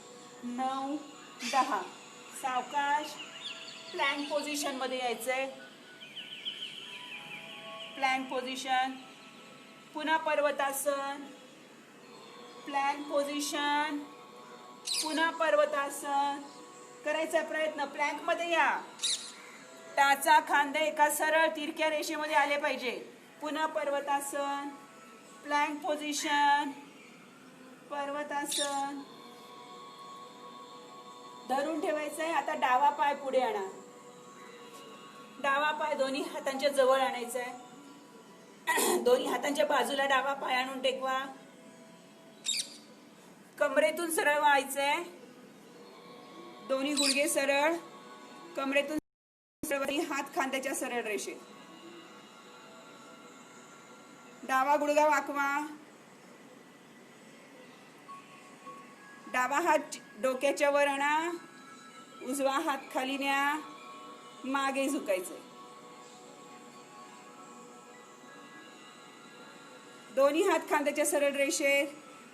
9 10. सावकाश प्लॅंक पोझिशन मध्ये यायचंय. Plank position. पुन्हा पर्वतासन. Plank position. पुन्हा पर्वतासन. करायचा प्रयत्न. प्लॅंक मध्ये या. टाचा खांदे एका सरळ तिरक्या रेषेमध्ये आले पाहिजे. पुन्हा पर्वतासन. Plank position. पर्वतासन. धरून ठेवायचंय. आता डावा पाय पुढे आणा. डावा पाय दोन्ही हातांच्या जवळ आणायचा आहे. दोन्ही हातांच्या बाजूला डावा पाय आणून टेकवा. कमरेतून सरळ व्हायचंय. दोन्ही गुडघे सरळ. कमरेतून हात खांद्याच्या सरळ रेषेत. डावा गुडघा वाकवा. डावा हात डोक्याच्या वर आणा. उजवा हात खाली न्या. मागे झुकायचे. दोन्ही हात खांद्याच्या सरळ रेषेत.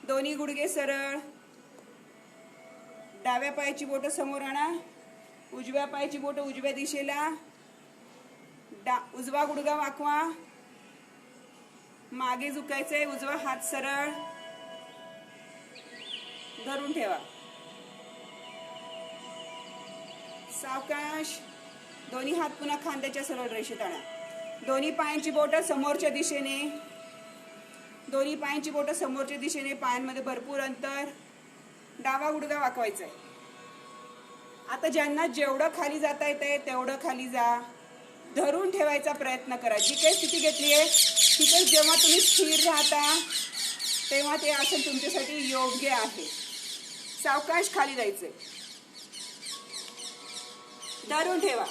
दोन्ही गुडघे सरळ. डाव्या पायाची बोट समोर आणा. उजव्या पायाची बोट उजव्या दिशेला. उजवा गुडघा वाकवा. मागे झुकायचंय. उजवा हात सरळ. धरून ठेवा. सावकाश दोन्ही हात पुन्हा खांद्याच्या सरळ रेषेत आणा. दोन्ही पायांची बोट समोरच्या दिशेने. दोन्ही पायांची बोट समोरच्या दिशेने. पायांमध्ये भरपूर अंतर. डावा गुडघा वाकवायचा आहे. आता ज्यांना जेवढं खाली जाता येतंय तेवढं खाली जा. धरून ठेवायचा प्रयत्न करा. जी काही स्थिती घेतली आहे तिथे जेव्हा तुम्ही स्थिर राहता तेव्हा ते आसन तुमच्यासाठी योग्य आहे. सावकाश खाली जायचंय. धरून ठेवा.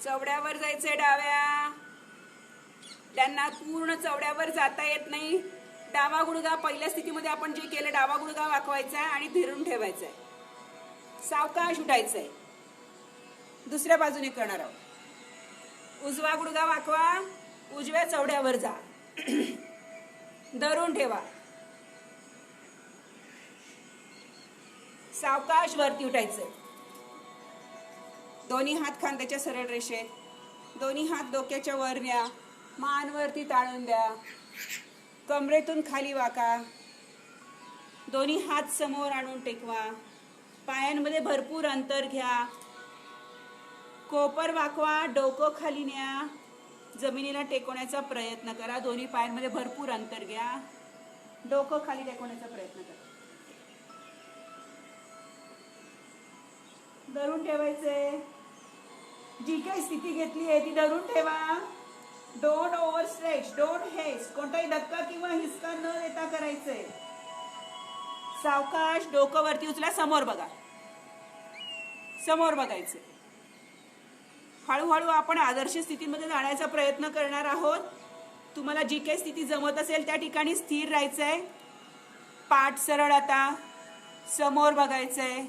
चवड्यावर जायचंय डाव्या. त्यांना पूर्ण चवड्यावर जाता येत नाही. डावा गुडघा पहिल्या स्थितीमध्ये आपण जे केलं, डावा गुडघा वाकवायचा आहे आणि धरून ठेवायचा आहे. सावकाश उठायचंय. दुसऱ्या बाजूने करणार आहोत. उजवा गुडघा वाकवा, उजव्या चवड्यावर जा, धरून ठेवा, सावकाश वरती उठायचंय. दोन्ही हात खांद्याच्या सरळ रेषेत, दोन्ही हात डोक्याच्या वर न्या, मान वरती ताणून द्या, कमरेतून खाली वाका, दोन्ही हात समोर आणून टेकवा, पायांमध्ये भरपूर अंतर घ्या, कोपर वाकवा, डोकं खाली न्या, जमिनीला टेकवण्याचा प्रयत्न करा. दोन्ही पायांमध्ये भरपूर अंतर घ्या, डोकं खाली टेकवण्याचा प्रयत्न करा. धरून ठेवायचे. जी काही स्थिती घेतली आहे ती धरून ठेवा. Don't over stretch, don't haste. कोणताही धक्का किंवा हिसका न देता करायचंय. सावकाश डोकं वरती उचला, समोर बघा, समोर बघायचं. हळूहळू आपण आदर्श स्थितीमध्ये जाण्याचा प्रयत्न करणार आहोत. तुम्हाला जी काही स्थिती जमत असेल त्या ठिकाणी स्थिर राहायचंय. पाठ सरळ, आता समोर बघायचंय,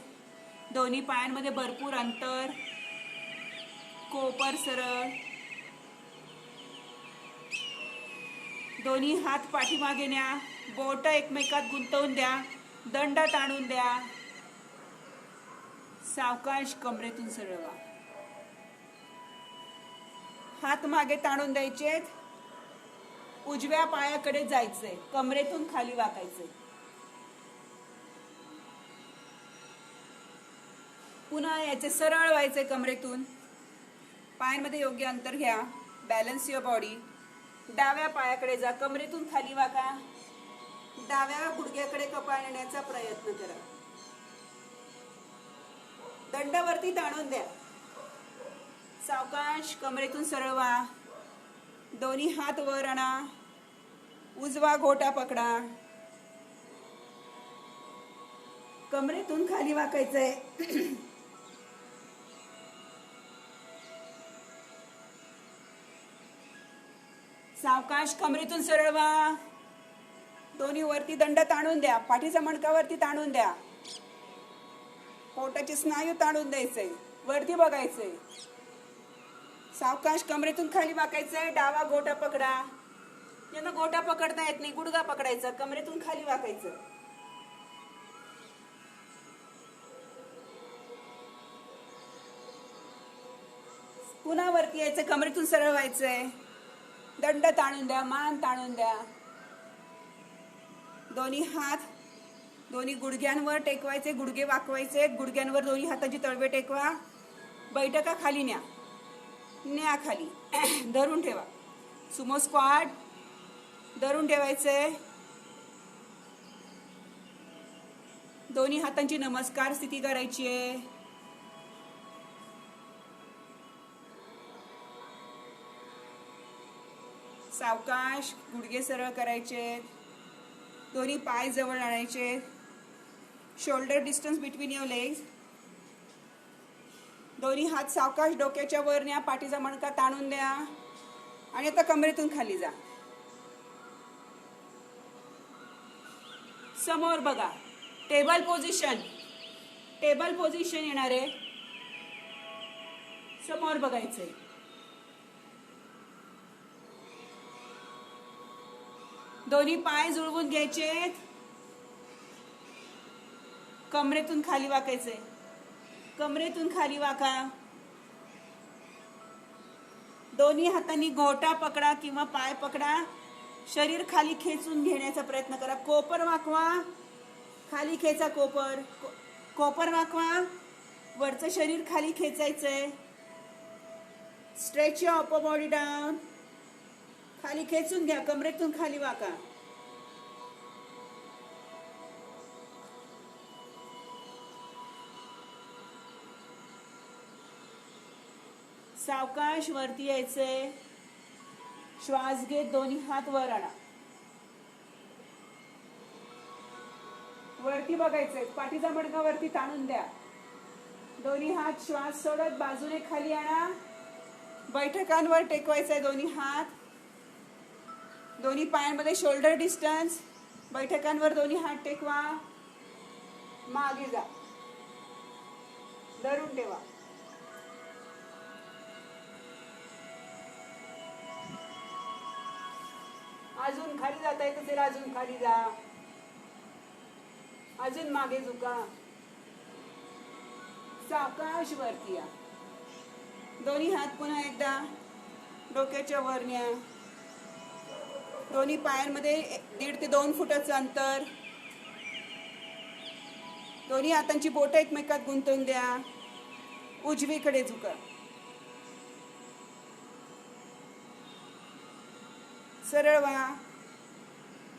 दोन्ही पायांमध्ये भरपूर अंतर, कोपर सरळ, दोन्ही हात पाठीमागे न्या, बोट एकमेकात गुंतवून द्या, दंड ताणून द्या, सावकाश कमरेतून सरळ व्हा. हात मागे ताणून द्यायचे, उजव्या पायाकडे जायचंय, कमरेतून खाली वाकायचंय. पुन्हा याचे सरळ व्हायचे कमरेतून. पायांमध्ये योग्य अंतर घ्या, बॅलन्स युअर बॉडी. डाव्या पायाकडे जा, कमरेतून खाली वाका, डाव्या गुडघ्याकडे कपाळ नेण्याचा प्रयत्न करा, दंडावरती ताणून द्या, सावकाश कमरेतून सरळ व्हा. दोन्ही हात वर आणा, उजवा घोटा पकडा, कमरेतून खाली वाकायचंय. सावकाश कमरेतून सरळ व्हा. दोन्ही वरती दंड ताणून द्या, पाठीचा मणका वरती ताणून द्या, पोटाचे स्नायू ताणून द्यायचे, वरती बघायचे. सावकाश कमरेतून खाली वाकायचंय. डावा गोटा पकडा. यांना गोटा पकडता येत नाही, गुडघा पकडायचा, कमरेतून खाली वाकायचं. पुन्हा वरती यायचं, कमरेतून सरळ व्हायचंय, दंड ताणून द्या, मान ताणून द्या. दोन्ही हात दोन्ही गुडघ्यांवर टेकवायचे, गुडघे वाकवायचे, गुडघ्यांवर दोन्ही हाताची तळवे टेकवा. बैठका खाली न्या, न्या खाली, धरून ठेवा. सुमो स्क्वॉट, धरून ठेवायचे. दोन्ही हातांची नमस्कार स्थिती करायची आहे. सावकाश गुडघे सरळ करायचे, दोन्ही पाय जवळ आणायचे, shoulder distance between your legs. दोन्ही हात सावकाश डोक्याच्या वर न्या, पाठीचा मणका ताणून द्या आणि आता कमरेतून खाली जा. समोर बघा, टेबल पोझिशन, टेबल पोझिशन येणार आहे. समोर बघायचंय. दोन्ही पाय जुळवून घ्यायचे, कमरेतून खाली वाकायचे, कमरेतून खाली वाका. दोन्ही हातांनी घोटा पकडा किंवा पाय पकडा, शरीर खाली खेचून घेण्याचा प्रयत्न करा. कोपर वाकवा, खाली खेचा, कोपर, कोपर वाकवा, वरचं शरीर खाली खेचायचंय. Stretch your upper body down, खाली खेचून घ्या, कमरेतून खाली वाका. सावकाश वरती यायचंय. श्वास घेत दोन्ही हात वर आणा, वरती बघायचंय, पाठीचा मणका वरती ताणून द्या. दोन्ही हात श्वास सोडत बाजूने खाली आणा. बैठकांवर टेकवायचंय दोन्ही हात. दोन्ही पायांमध्ये शोल्डर डिस्टन्स. बैठकांवर दोन्ही हात टेकवा. मागे जा. धरून ठेवा. अजून खाली जाता येत असेल अजून खाली जा. अजून मागे झुका. सावकाश वरती या. दोन्ही हात पुन्हा एकदा डोक्याच्या वर न्या. दोन्ही पायांमध्ये 1.5 ते 2 फुटाचं अंतर. दोन्ही हातांची बोटं एकमेकात गुंतवून द्या. उजवीकडे झुका. सरळ व्हा.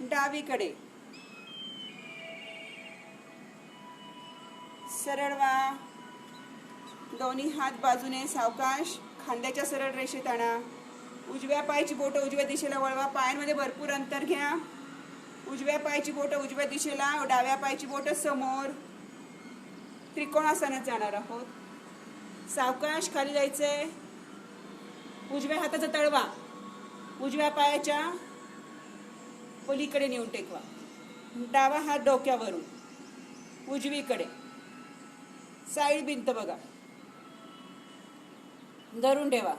डावीकडे सरळ व्हा. दोन्ही हात बाजूने सावकाश खांद्याच्या सरळ रेषेत आणा. उजव्या पायाची बोटं उजव्या दिशेला वळवा. पायांमध्ये भरपूर अंतर घ्या. उजव्या पायाची बोटं उजव्या दिशेला, डाव्या पायाची बोटं समोर. त्रिकोणासनात जाणार आहोत. सावकाश खाली जायचंय. उजव्या हाताचा तळवा उजव्या पायाच्या पलीकडे नेऊन टेकवा. डावा हात डोक्यावरून उजवीकडे. साईड भिंत बघा. धरून ठेवा.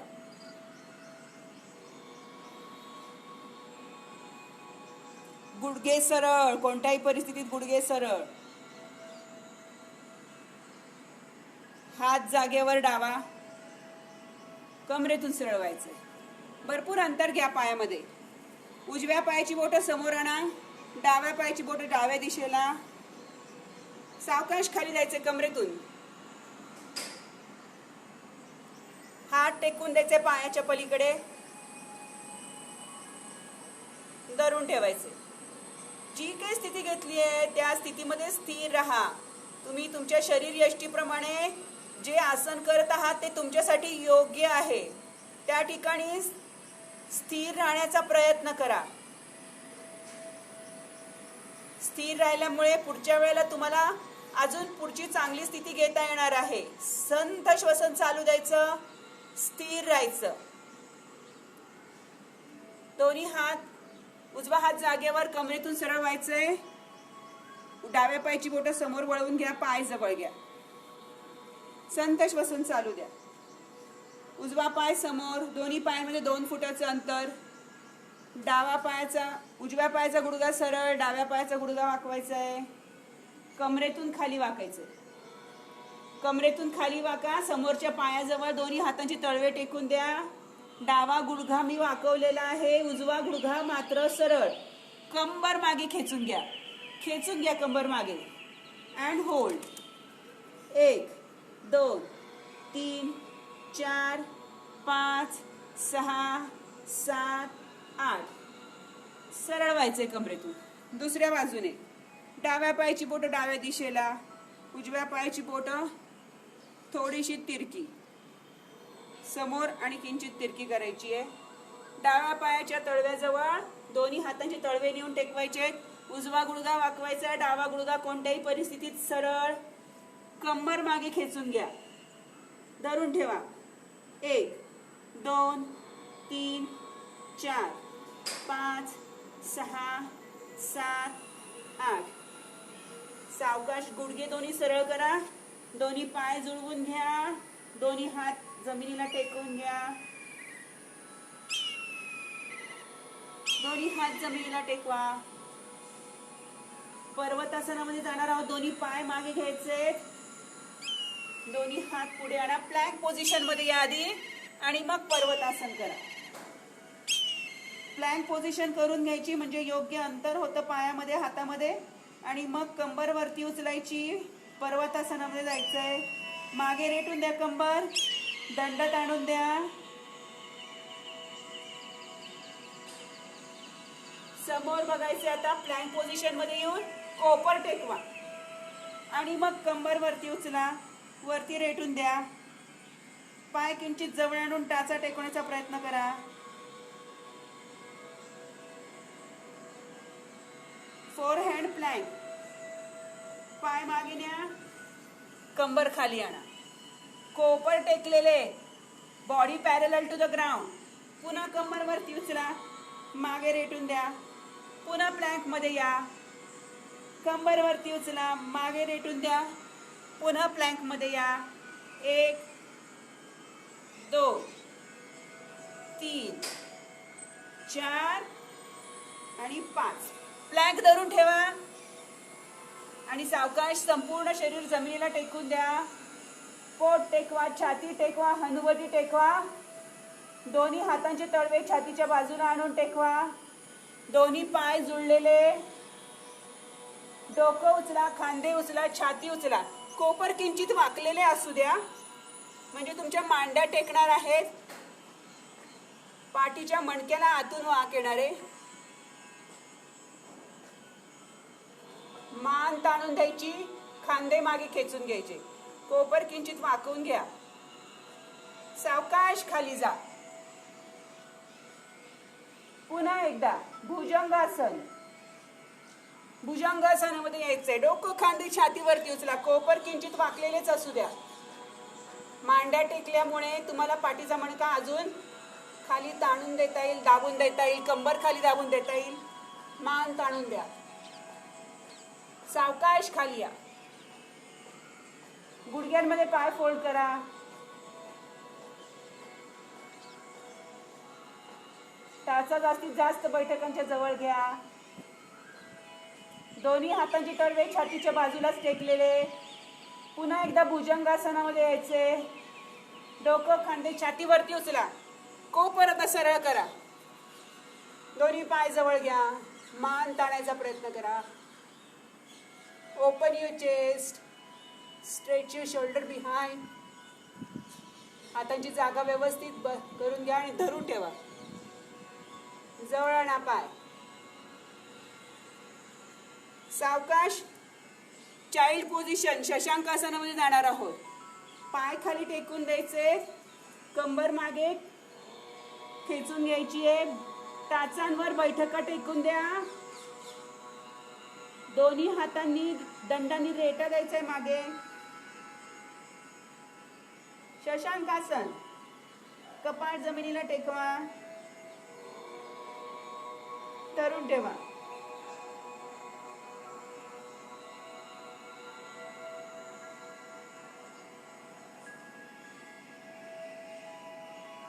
गुडघे सरळ. कोणत्याही परिस्थितीत गुडघे सरळ. हात जागेवर डावा. कमरेतून सरळ व्हायचंय. भरपूर अंतर घ्या पायामध्ये. उजव्या पायाची बोटं समोर आणा. डाव्या पायाची बोटं डाव्या दिशेला. सावकाश खाली जायचंय कमरेतून. हात टेकून द्यायचे पायाच्या पलीकडे. धरून ठेवायचे. जी काही स्थिती घेतली आहे त्या स्थितीमध्ये स्थिर राहा. तुम्ही तुमच्या शरीर यष्टीप्रमाणे जे आसन करत आहात ते तुमच्यासाठी योग्य आहे. त्या ठिकाणी स्थिर राहण्याचा प्रयत्न करा. स्थिर राहिल्यामुळे पुढच्या वेळेला तुम्हाला अजून पुढची चांगली स्थिती घेता येणार आहे. संथ श्वसन चालू द्यायचं. स्थिर राहायचं. दोन्ही हात. उजवा हात जागेवर. कमरेतून सरळ व्हायचंय. डाव्या पायाची बोटं समोर वळवून घ्या. पाय जवळ घ्या. संथ श्वसन चालू द्या. उजवा पाय समोर. दोन्ही पायांमध्ये 2 फुटाचं अंतर. उजव्या पायाचा गुडघा सरळ. डाव्या पायाचा गुडघा वाकवायचा आहे. कमरेतून खाली वाकायचं. कमरेतून खाली वाका. समोरच्या पायाजवळ दोन्ही हातांची तळवे टेकून द्या. डावा गुडघा मी वाकवलेला आहे. उजवा गुडघा मात्र सरळ. कंबर मागे खेचून घ्या. खेचून घ्या कंबर मागे. And hold. 1 2 3 4 5 6 7 8. सरळ व्हायचंय कमरेतून. दुसऱ्या बाजूने डाव्या पायाची बोटं डाव्या दिशेला. उजव्या पायाची बोटं थोडीशी तिरकी समोर आणि किंचित तिरकी करायची आहे. डाव्या पायाच्या तळव्याजवळ दोन्ही हातांचे तळवे नेऊन टेकवायचे. उजवा गुडघा वाकवायचा. डावा गुडघा कोणत्याही परिस्थितीत सरळ. कंबर मागे खेचून घ्या. धरून ठेवा. 1 2 3 4 5 6 7 8. सावकाश गुडघे दोन्ही सरळ करा. दोन्ही पाय जुळवून घ्या. दोन्ही हात जमिनीला टेकवून घ्या. दोन्ही हात जमिनीला टेकवा. पर्वतासनामध्ये जाणार आहोत. दोन्ही पाय मागे घ्यायचे. दोन्ही हात पुढे आणा. प्लॅंक पोझिशन मध्ये या आधी आणि मग पर्वतासन करा. प्लॅंक पोझिशन करून घ्यायची म्हणजे योग्य अंतर होतं पायामध्ये हातामध्ये. आणि मग कंबर वरती उचलायची. पर्वतासनामध्ये जायचंय. मागे रेटून द्या कंबर. दंड ताणून द्या. समोर बघायचे. आता प्लॅंक पोझिशन मध्ये येऊन कोपर टेकवा आणि मग कंबर वरती उचला. वरती रेटून द्या. पाय किंचित जवळ आणून टाचा टेकवण्याचा प्रयत्न करा. Four hand plank. पाय मागे न्या. कंबर खाली आणा. कोपर टेकलेले. Body parallel to the ground. पुन्हा कंबर वरती उचला. मागे रेटून द्या. पुन्हा प्लँकमध्ये या. कंबर वरती उचला, मागे रेटून द्या. पुन्हा प्लँकमध्ये या. 1 2 3 4 आणि 5. प्लँक धरून ठेवा आणि सावकाश संपूर्ण शरीर जमिनीला टेकून द्या. पोट टेकवा, छाती टेकवा, हनुवटी टेकवा. दोन्ही हातांचे तळवे छातीच्या बाजूला आणून टेकवा. दोन्ही पाय जुळलेले. डोकं उचला, खांदे उचला, छाती उचला. कोपर किंचित वाकलेले असू द्या, म्हणजे तुमच्या मांड्या टेकणार आहेत. पाठीच्या मणक्याला आतून वाक येणारे. मान ताणून द्यायची, खांदे मागे खेचून घ्यायचे. कोपर किंचित वाकवून घ्या. सावकाश खाली जा. पुन्हा एकदा भुजंगासन. भुजंगासनामध्ये यायचंय. डोकं खांदे छातीवरती उचला. कोपर किंचित वाकलेलेच असू द्या. मांड्या टेकल्यामुळे तुम्हाला पाठीचा मणका अजून खाली ताणून देता येईल, दाबून देता येईल. कंबर खाली दाबून देता येईल. मान ताणून द्या. सावकाश खाली या. गुडघ्यांमध्ये पाय फोल्ड करा. टाचा जास्तीत जास्त बैठकांच्या जवळ घ्या. दोन्ही हातांची तळवे छातीच्या बाजूलाच टेकलेले. पुन्हा एकदा भुजंगासनामध्ये यायचे. डोकं खांदे छातीवरती उचला. कोपर आता सरळ करा. दोन्ही पाय जवळ घ्या. मान ताणायचा प्रयत्न करा. Open your chest. Stretch your shoulder behind. हातांची जागा व्यवस्थित करून घ्या आणि धरून ठेवा. जवळ आणा पाय. सावकाश चाइल्ड पोझिशन शशांकासनामध्ये जाणार आहोत. पाय खाली टेकून द्यायचे. कंबर मागे खेचून घ्यायची आहे. टाचांवर बैठका टेकून द्या. दोन्ही हातांनी दंडांनी रेटा द्यायचंय मागे. शशांकासन. कपाळ जमिनीला टेकवा. धरून ठेवा.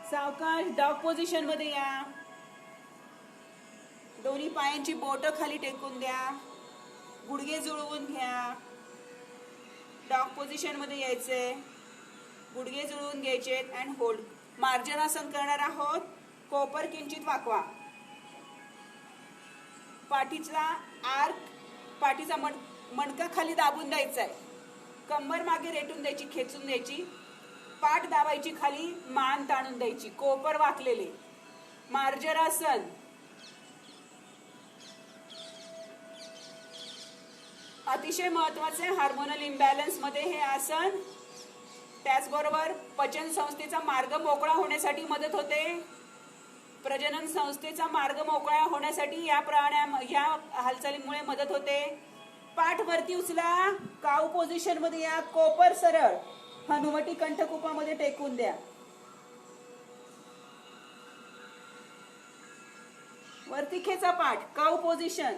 सावकाश डॉग पोझिशन मध्ये या. दोन्ही पायांची बोटं खाली टेकून द्या. गुडघे जुळवून घ्या. डॉग पोझिशन मध्ये यायचे. गुडघे जुळवून घ्यायचे अँड होल्ड. मार्जनासन करणार आहोत. कोपर किंचित वाकवा. पाठीचा आर्क, पाठीचा मणका खाली दाबून द्यायचा आहे. कंबर मागे रेटून द्यायची, खेचून द्यायची. पाठ दाबायची खाली, मान ताणून द्यायची. कोपर वाकलेले. मार्जरासन. अतिशय महत्वाचे हार्मोनल इम्बॅलन्स मध्ये हे आसन. त्याचबरोबर पचन संस्थेचा मार्ग मोकळा होण्यासाठी मदत होते. प्रजनन संस्थेचा मार्ग मोकळा होण्यासाठी या हालचालीमुळे मदत होते. पाठ वरती उचला. काऊ पोझिशन मध्ये या. कोपर सरळ. हनुवटी कंठकुपामध्ये टेकून द्या. वरती खेचा पाठ. काऊ पोझिशन.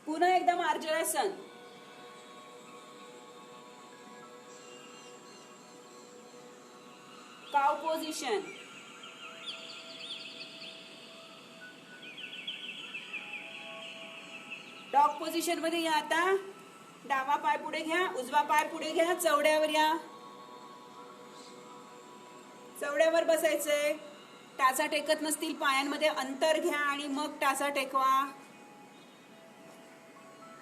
पुन्हा एकदा मार्जरासन. काऊ पोझिशन. डॉग पोझिशन मध्ये या. आता डावा पाय पुढे घ्या, उजवा पाय पुढे घ्या. चवड्यावर या. चवड्यावर बसायचंय. टाचा टेकत नसतील पायांमध्ये अंतर घ्या आणि मग टाचा टेकवा.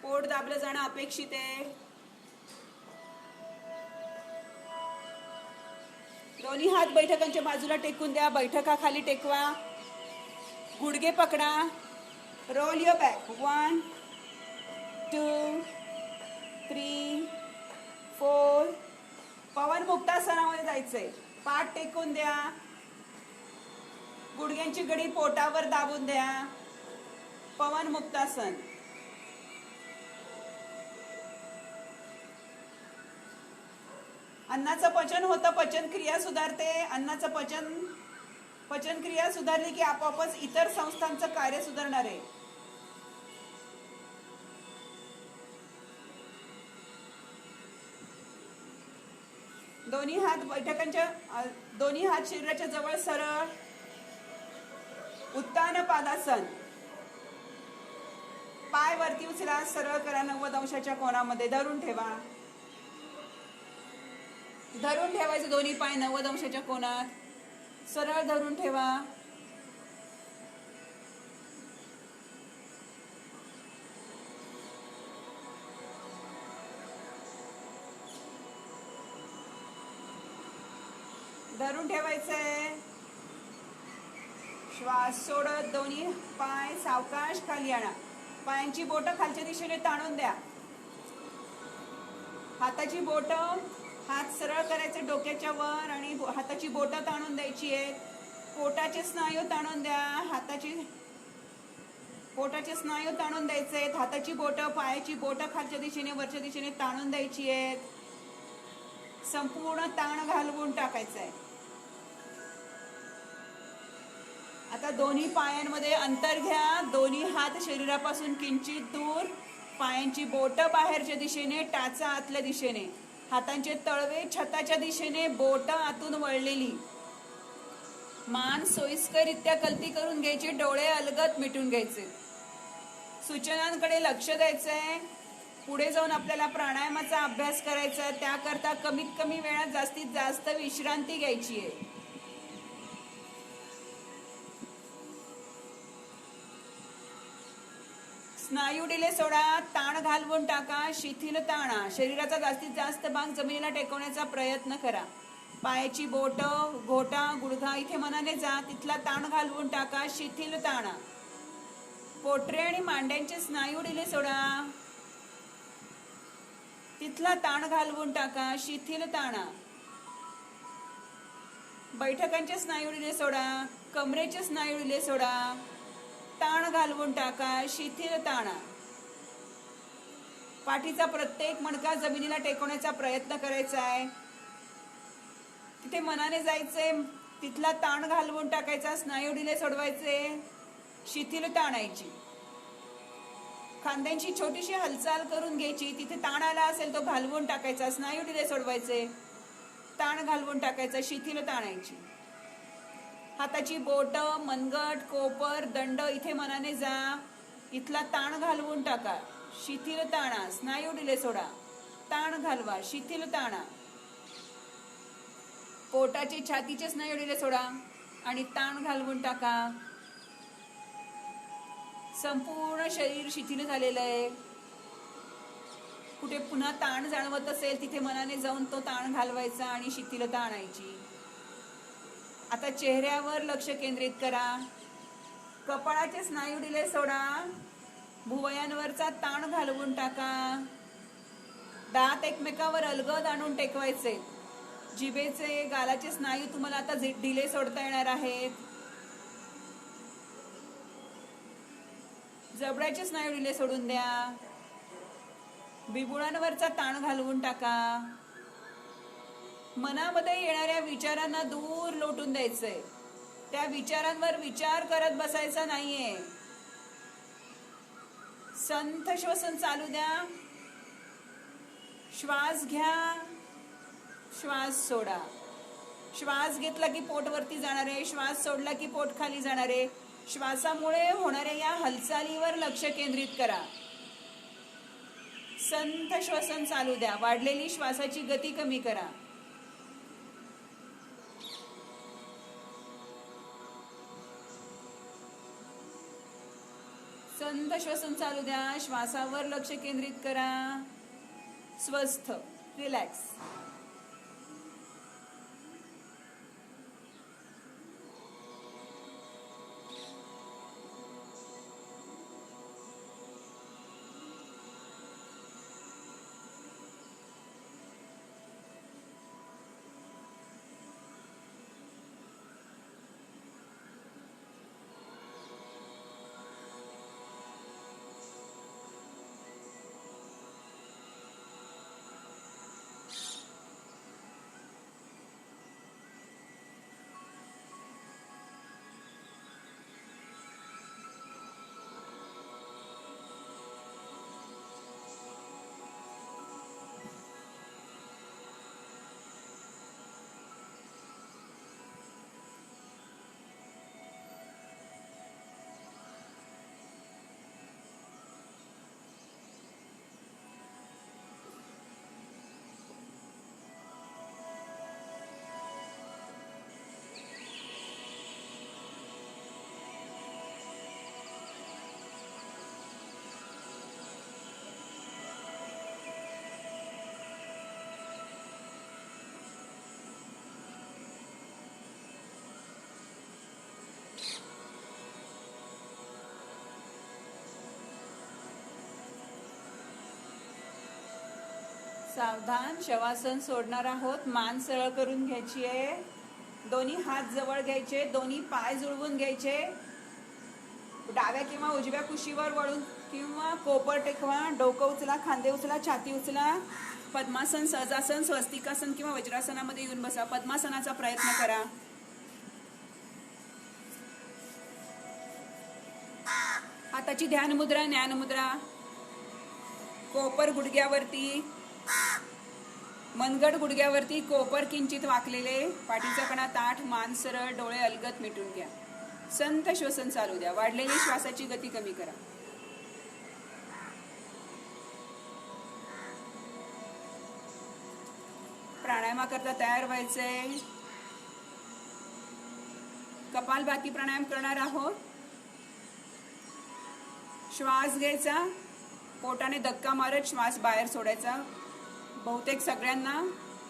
पोट दाबलं जाणं अपेक्षित आहे. दोन्ही हात बैठकांच्या बाजूला टेकून द्या. बैठका खाली टेकवा. गुडघे पकडा. Roll your back. 1 2 3 4. पवन मुक्तासनामध्ये जायचंय. पाठ टेकून द्या. गुडघ्यांची गडी पोटावर दाबून द्या. पवन मुक्तासन. अन्नाचं पचन होतं. पचन क्रिया सुधारते. अन्नाचं पचन पचनक्रिया सुधारली की आपोआपच इतर संस्थांचं कार्य सुधारणार आहे. दोन्ही हात शरीराच्या जवळ सरळ. उत्तान पादासन. पाय वरती उचला, सरळ करा 90 अंशाच्या कोनामध्ये. धरून ठेवा. धरून ठेवायचे दोन्ही पाय 90 अंशाच्या कोनात. सरळ धरून ठेवा. धरून ठेवायचंय. श्वास सोडत दोन्ही पाय सावकाश खाली आणा. पायांची बोटं खालच्या दिशेने ताणून द्या. हाताची बोटं, हात सरळ करायचे डोक्याच्या वर आणि हाताची बोटं ताणून द्यायची आहेत. पोटाचे स्नायू ताणून द्या. पोटाचे स्नायू ताणून द्यायचे आहेत. हाताची बोटं, पायाची बोटं खालच्या दिशेने वरच्या दिशेने ताणून द्यायची आहेत. संपूर्ण ताण घालवून टाकायचं आहे. आता दोन्ही पायांमध्ये अंतर घ्या. दोन्ही हात शरीरापासून किंचित दूर. पायांची बोटं बाहेरच्या दिशेने, टाचा आतल्या दिशेने. हातांचे तळवे छताच्या दिशेने, बोटं आतून वळलेली. मान सोयीस्कररित्या कलती करून घ्यायची. डोळे अलगद मिटून घ्यायचे. सूचनांकडे लक्ष द्यायचंय. पुढे जाऊन आपल्याला प्राणायामाचा अभ्यास करायचा. त्याकरता कमीत कमी वेळात जास्तीत जास्त विश्रांती घ्यायची आहे. स्नायू ढिले सोडा. ताण घालवून टाका. शिथिलता आणा. शरीराचा जास्तीत जास्त भाग जमिनीला टेकवण्याचा प्रयत्न करा. पायाची बोटं, घोटा, गुडघा इथे मनाने जा. तिथला ताण घालवून टाका. शिथिलता आणा. पोटरे आणि मांड्यांचे स्नायू ढिले सोडा. तिथला ताण घालवून टाका. शिथिलता आणा. बैठकांचे स्नायू ढिले सोडा. कमरेचे स्नायू ढिले सोडा. ताण घालवून टाका. शिथिलता आणा. पाठीचा प्रत्येक मणका जमिनीला टेकवण्याचा प्रयत्न करायचा आहे. तिथे मनाने जायचंय. तिथला ताण घालवून टाकायचा. स्नायू ढिले सोडवायचे. शिथिलता आणायची. खांद्यांची छोटीशी हालचाल करून घ्यायची. तिथे ताण आला असेल तो घालवून टाकायचा. स्नायू ढिले सोडवायचे. ताण घालवून टाकायचा. शिथिलता आणायची. हाताची बोटं, मनगट, कोपर, दंड इथे मनाने जा. इथला ताण घालवून टाका. शिथिलता आणा. स्नायू ढिले सोडा. ताण घालवा. शिथिलता आणा. पोटाचे, छातीचे स्नायू ढिले सोडा आणि ताण घालवून टाका. संपूर्ण शरीर शिथिल झालेलं आहे. कुठे पुन्हा ताण जाणवत असेल तिथे मनाने जाऊन तो ताण घालवायचा आणि शिथिलता आणायची. आता चेहऱ्यावर लक्ष केंद्रित करा. कपाळाचे स्नायू ढिले सोडा. भुवयांवरचा ताण घालवून टाका. दात एकमेकावर अलगद आणून टेकवायचे. जिभेचे, गालाचे स्नायू तुम्हाला आता ढिले सोडता येणार आहेत. जबड्याचे स्नायू ढिले सोडून द्या. बिबुळांवरचा ताण घालवून टाका. मनामध्ये येणाऱ्या विचारांना दूर लोटून द्यायचंय. त्या विचारांवर विचार करत बसायचा नाहीये. संथ श्वसन चालू द्या. श्वास घ्या. श्वास सोडा. श्वास घेतला की पोट वरती जाणार आहे. श्वास सोडला की पोट खाली जाणार आहे. श्वासामुळे होणाऱ्या या हालचालीवर लक्ष केंद्रित करा. संथ श्वसन चालू द्या. वाढलेली श्वासाची गती कमी करा. संथ श्वसन चालू द्या. श्वासावर लक्ष केंद्रित करा. स्वस्थ, रिलॅक्स. सावधान. शवासन सोडणार आहोत. मान सरळ करून घ्यायची आहे. दोन्ही हात जवळ घ्यायचे. दोन्ही पाय जुळवून घ्यायचे. डाव्या किंवा उजव्या कुशीवर वळून किंवा कोपर टेकवा. डोकं उचला, खांदे उचला, छाती उचला. पद्मासन, सहजासन, स्वस्तिकासन किंवा वज्रासनामध्ये येऊन बसा. पद्मासनाचा प्रयत्न करा. हाताची ध्यान मुद्रा, ज्ञान मुद्रा. कोपर गुडघ्यावरती, मनगट गुडघ्यावरती, कोपर किंचित वाकलेले, पाठीचा कणा ताठ, मान सरळ, डोळे अलगद मिटून घ्या. संत श्वसन चालू द्या. वाढलेली श्वासाची गती कमी करा. प्राणायामाकरता तयार व्हायचंय. कपालभाती प्राणायाम करणार आहोत. श्वास घ्यायचा, पोटाने धक्का मारत श्वास बाहेर सोडायचा. बहुतेक सगळ्यांना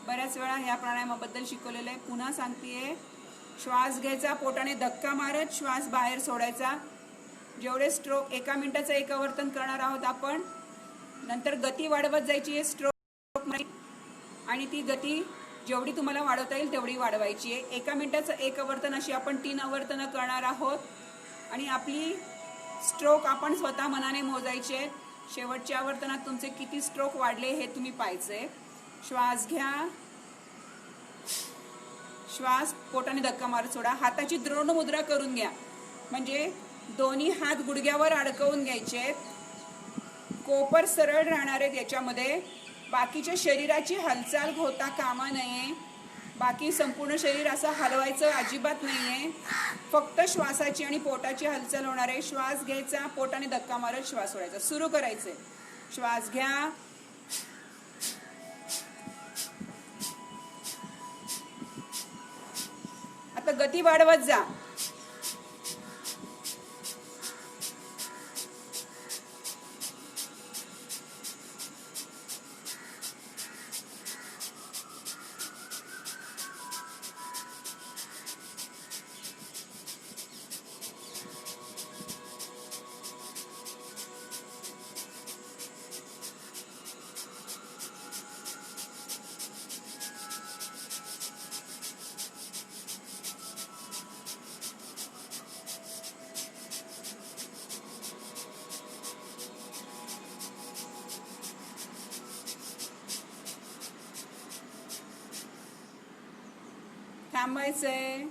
बऱ्याच वेळा या प्राणायामाबद्दल शिकवलेलं आहे. पुन्हा सांगतेय. श्वास घ्यायचा, पोटाने धक्का मारत श्वास बाहेर सोडायचा. जेवढे स्ट्रोक, 1 मिनिटाचं एक आवर्तन करणार आहोत आपण. नंतर गती वाढवत जायची आहे स्ट्रोक मध्ये, आणि ती गती जेवढी तुम्हाला वाढवता येईल तेवढी वाढवायची आहे. 1 मिनिटाचं एक आवर्तन अशी आपण 3 आवर्तनं करणार आहोत. आणि आपली स्ट्रोक आपण स्वतः मनाने मोजायचे आहेत. शेवटच्या आवर्तनात तुमचे किती स्ट्रोक वाढले हे तुम्ही पाहायचंय. श्वास घ्या, श्वास पोटाने धक्का मारत सोडा. हाताची द्रोण मुद्रा करून घ्या, म्हणजे दोन्ही हात गुडघ्यावर अडकवून घ्यायचे. कोपर सरळ राहणार आहेत याच्यामध्ये. बाकीच्या शरीराची हालचाल होता कामा नये. बाकी संपूर्ण शरीर असं हलवायचं अजिबात नाहीये. फक्त श्वासाची आणि पोटाची हालचाल होणार आहे. श्वास घ्यायचा, पोटाने धक्का मारत श्वास सोडायचा. सुरू करायचंय. श्वास घ्या, आता गती वाढवत जा. थांबायचंय.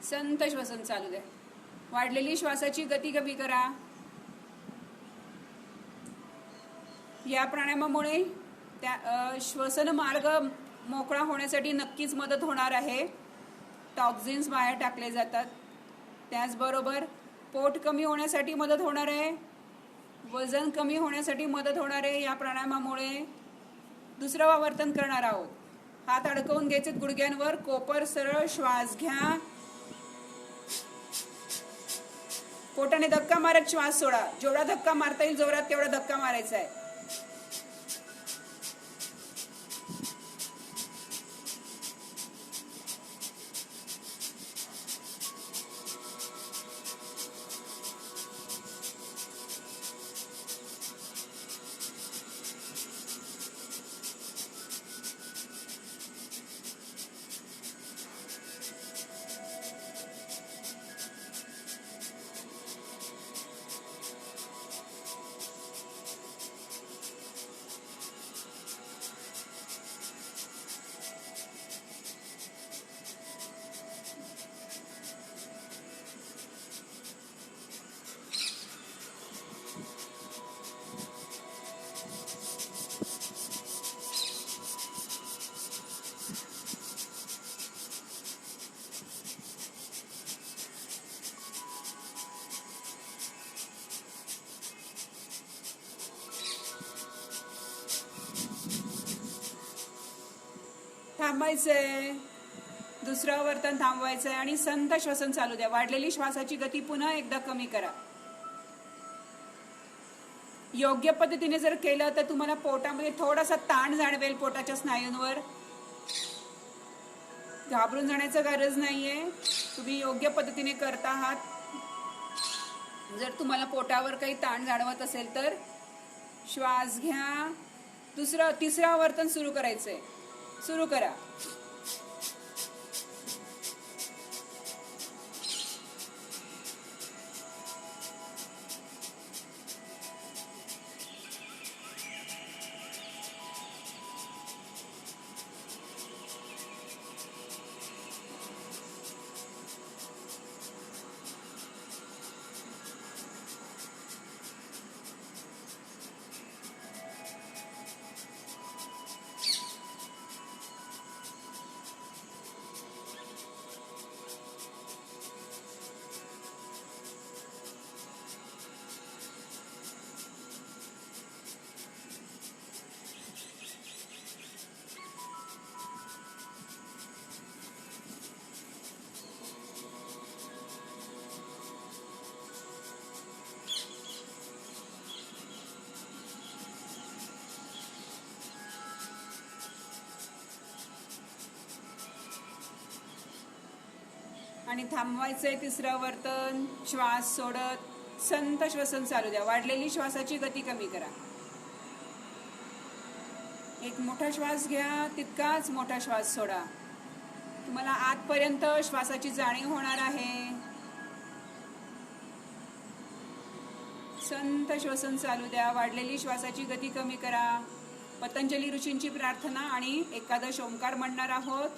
संत श्वसन चालू द्या. वाढलेली श्वासाची गती कमी करा. या प्राणायामामुळे श्वसन मार्ग मोकळा होण्यासाठी नक्कीच मदत होणार आहे. टॉक्झिन्स बाहेर टाकले जातात. त्याचबरोबर पोट कमी होण्यासाठी मदत होणार आहे. वजन कमी होण्यासाठी मदत होणार आहे. या प्राणायामामुळे दुसरं आवर्तन करणार आहोत. हात अडकवून घ्यायचे गुडघ्यांवर. कोपर सरळ. श्वास घ्या, पोटाने धक्का मारत श्वास सोडा. जेवढा धक्का मारता येईल जोरात तेवढा धक्का मारायचा आहे. थांबायचंय. दुसरं आवर्तन थांबवायचंय आणि संत श्वसन चालू द्या. वाढलेली श्वासाची गती पुन्हा एकदा कमी करा. योग्य पद्धतीने जर केलं तर तुम्हाला पोटामध्ये थोडासा ताण जाणवेल. पोटाच्या स्नायूंवर घाबरून जाण्याची गरज नाहीये. तुम्ही योग्य पद्धतीने करत आहात. जर तुम्हाला पोटावर काही ताण जाणवत असेल तर श्वास घ्या. तिसरं आवर्तन सुरू करायचंय. सुरू करा. आणि थांबवायचंय तिसरं आवर्तन. श्वास सोडत संत श्वसन चालू द्या. वाढलेली श्वासाची गती कमी करा. एक मोठा श्वास घ्या, तितकाच मोठा श्वास सोडा. तुम्हाला आतपर्यंत श्वासाची जाणीव होणार आहे. संत श्वसन चालू द्या. वाढलेली श्वासाची गती कमी करा. पतंजली ऋषींची प्रार्थना आणि एकादश ओंकार म्हणणार आहोत.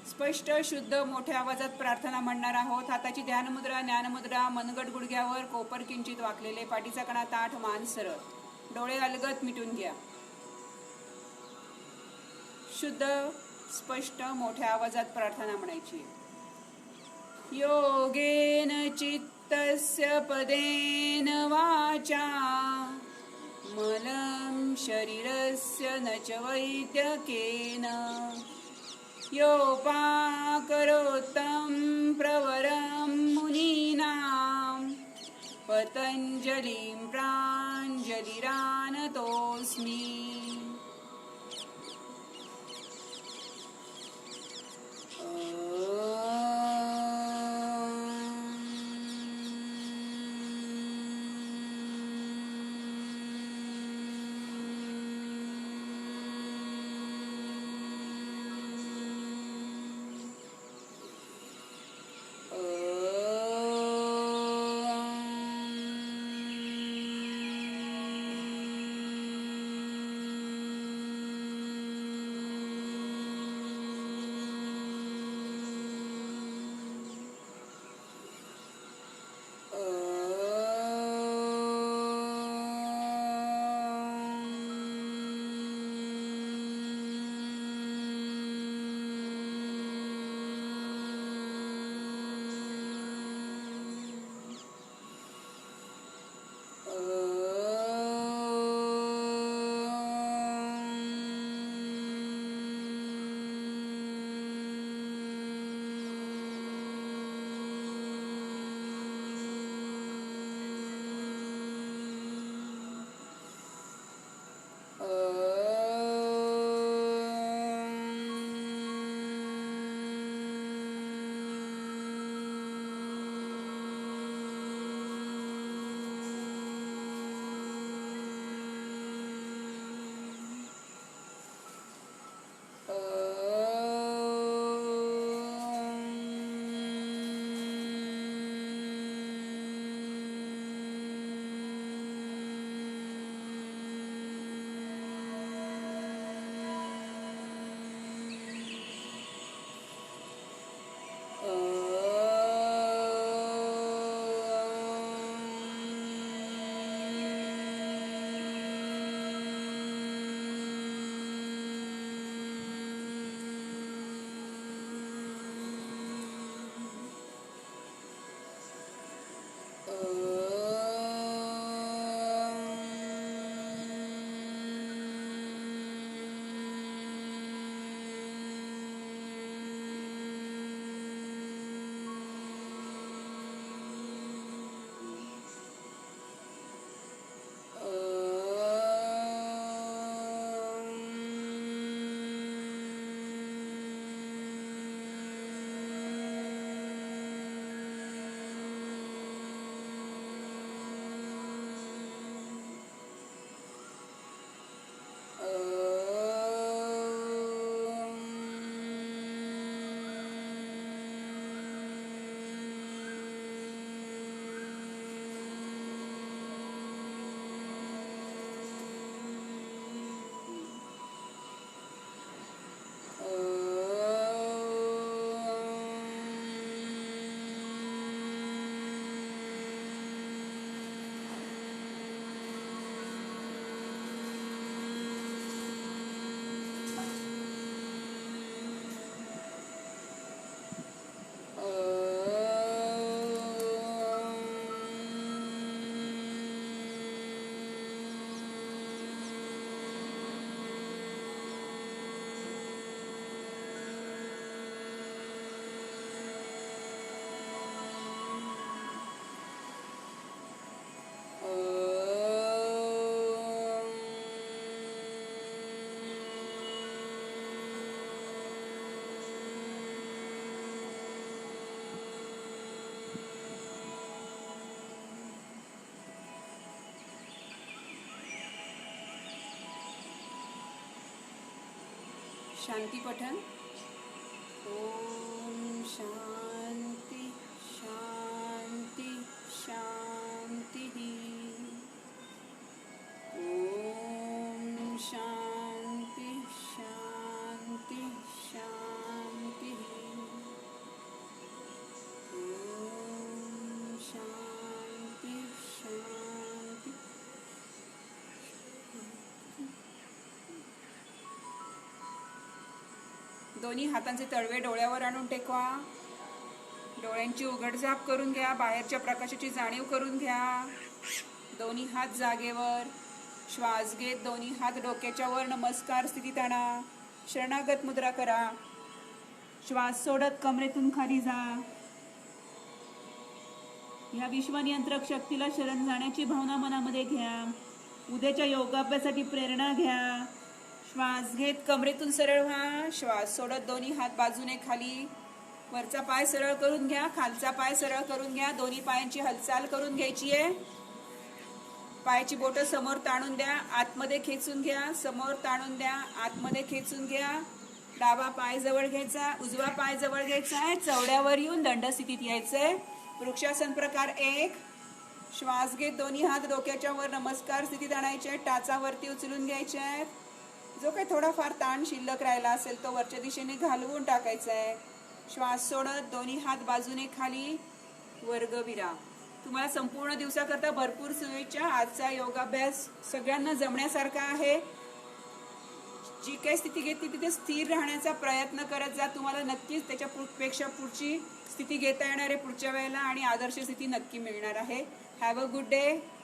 स्पष्ट शुद्ध मोठ्या आवाजात प्रार्थना म्हणणार आहोत. हाताची ध्यानमुद्रा, ज्ञानमुद्रा, मनगट गुडघ्यावर, कोपर किंचित वाकलेले, पाठीचा कणा ताठ, मान सरळ, डोळे अलगद मिटून घ्या. शुद्ध स्पष्ट मोठ्या आवाजात प्रार्थना म्हणायची. योगेन चित्तस्य पदेन वाचा मलं शरीरस्य न च वैद्यकेन योपाकरोत्तं प्रवरं मुनीनां पतञ्जलिं प्राञ्जलिरानतोऽस्मि. शांती पठन. ओम शांती शांती शांती. ओम शांती शांती शांती. ओम शांती शांती. दोन्ही हातांचे तळवे डोळ्यावर आणून टेकवा. डोळ्यांची उघडझाप करून घ्या. बाहेरच्या प्रकाशाची जाणीव करून घ्या. दोन्ही हात जागेवर. श्वास घेत दोन्ही हात डोक्याच्या वर नमस्कार स्थितीत आणा. शरणागत मुद्रा करा. श्वास सोडत कमरेतून खाली जा. या विश्वनियंत्रक शक्तीला शरण जाण्याची भावना मनामध्ये घ्या. उद्याच्या योगाभ्यासासाठी प्रेरणा घ्या. श्वास घेत कमरेतून सरळ व्हा. श्वास सोडत दोन्ही हात बाजूने खाली. वरचा पाय सरळ करून घ्या. खालचा पाय सरळ करून घ्या. दोन्ही पायांची हालचाल करून घ्यायची आहे. पायाची बोटं समोर ताणून द्या. आतमध्ये खेचून घ्या. समोर ताणून द्या. आतमध्ये खेचून घ्या. डावा पाय जवळ घ्यायचा. उजवा पाय जवळ घ्यायचा आहे. चवड्यावर येऊन दंड स्थितीत यायचंय. वृक्षासन प्रकार 1. श्वास घेत दोन्ही हात डोक्याच्या वर नमस्कार स्थितीत आणायचे. टाचावरती उचलून घ्यायचे आहेत. जो काही थोडाफार ताण शिल्लक राहिला असेल तो वरच्या दिशेने घालवून टाकायचा आहे. श्वास सोडत दोन्ही हात बाजूने खाली. वर्गविराम. तुम्हाला संपूर्ण दिवसाकरता भरपूर शुभेच्छा. आजचा योगाभ्यास सगळ्यांना जमण्यासारखा आहे. जी काही स्थिती घेतली तिथे स्थिर राहण्याचा प्रयत्न करत जा. तुम्हाला नक्कीच त्याच्यापेक्षा पुढची स्थिती घेता येणार आहे पुढच्या वेळेला आणि आदर्श स्थिती नक्की मिळणार आहे. Have a good day.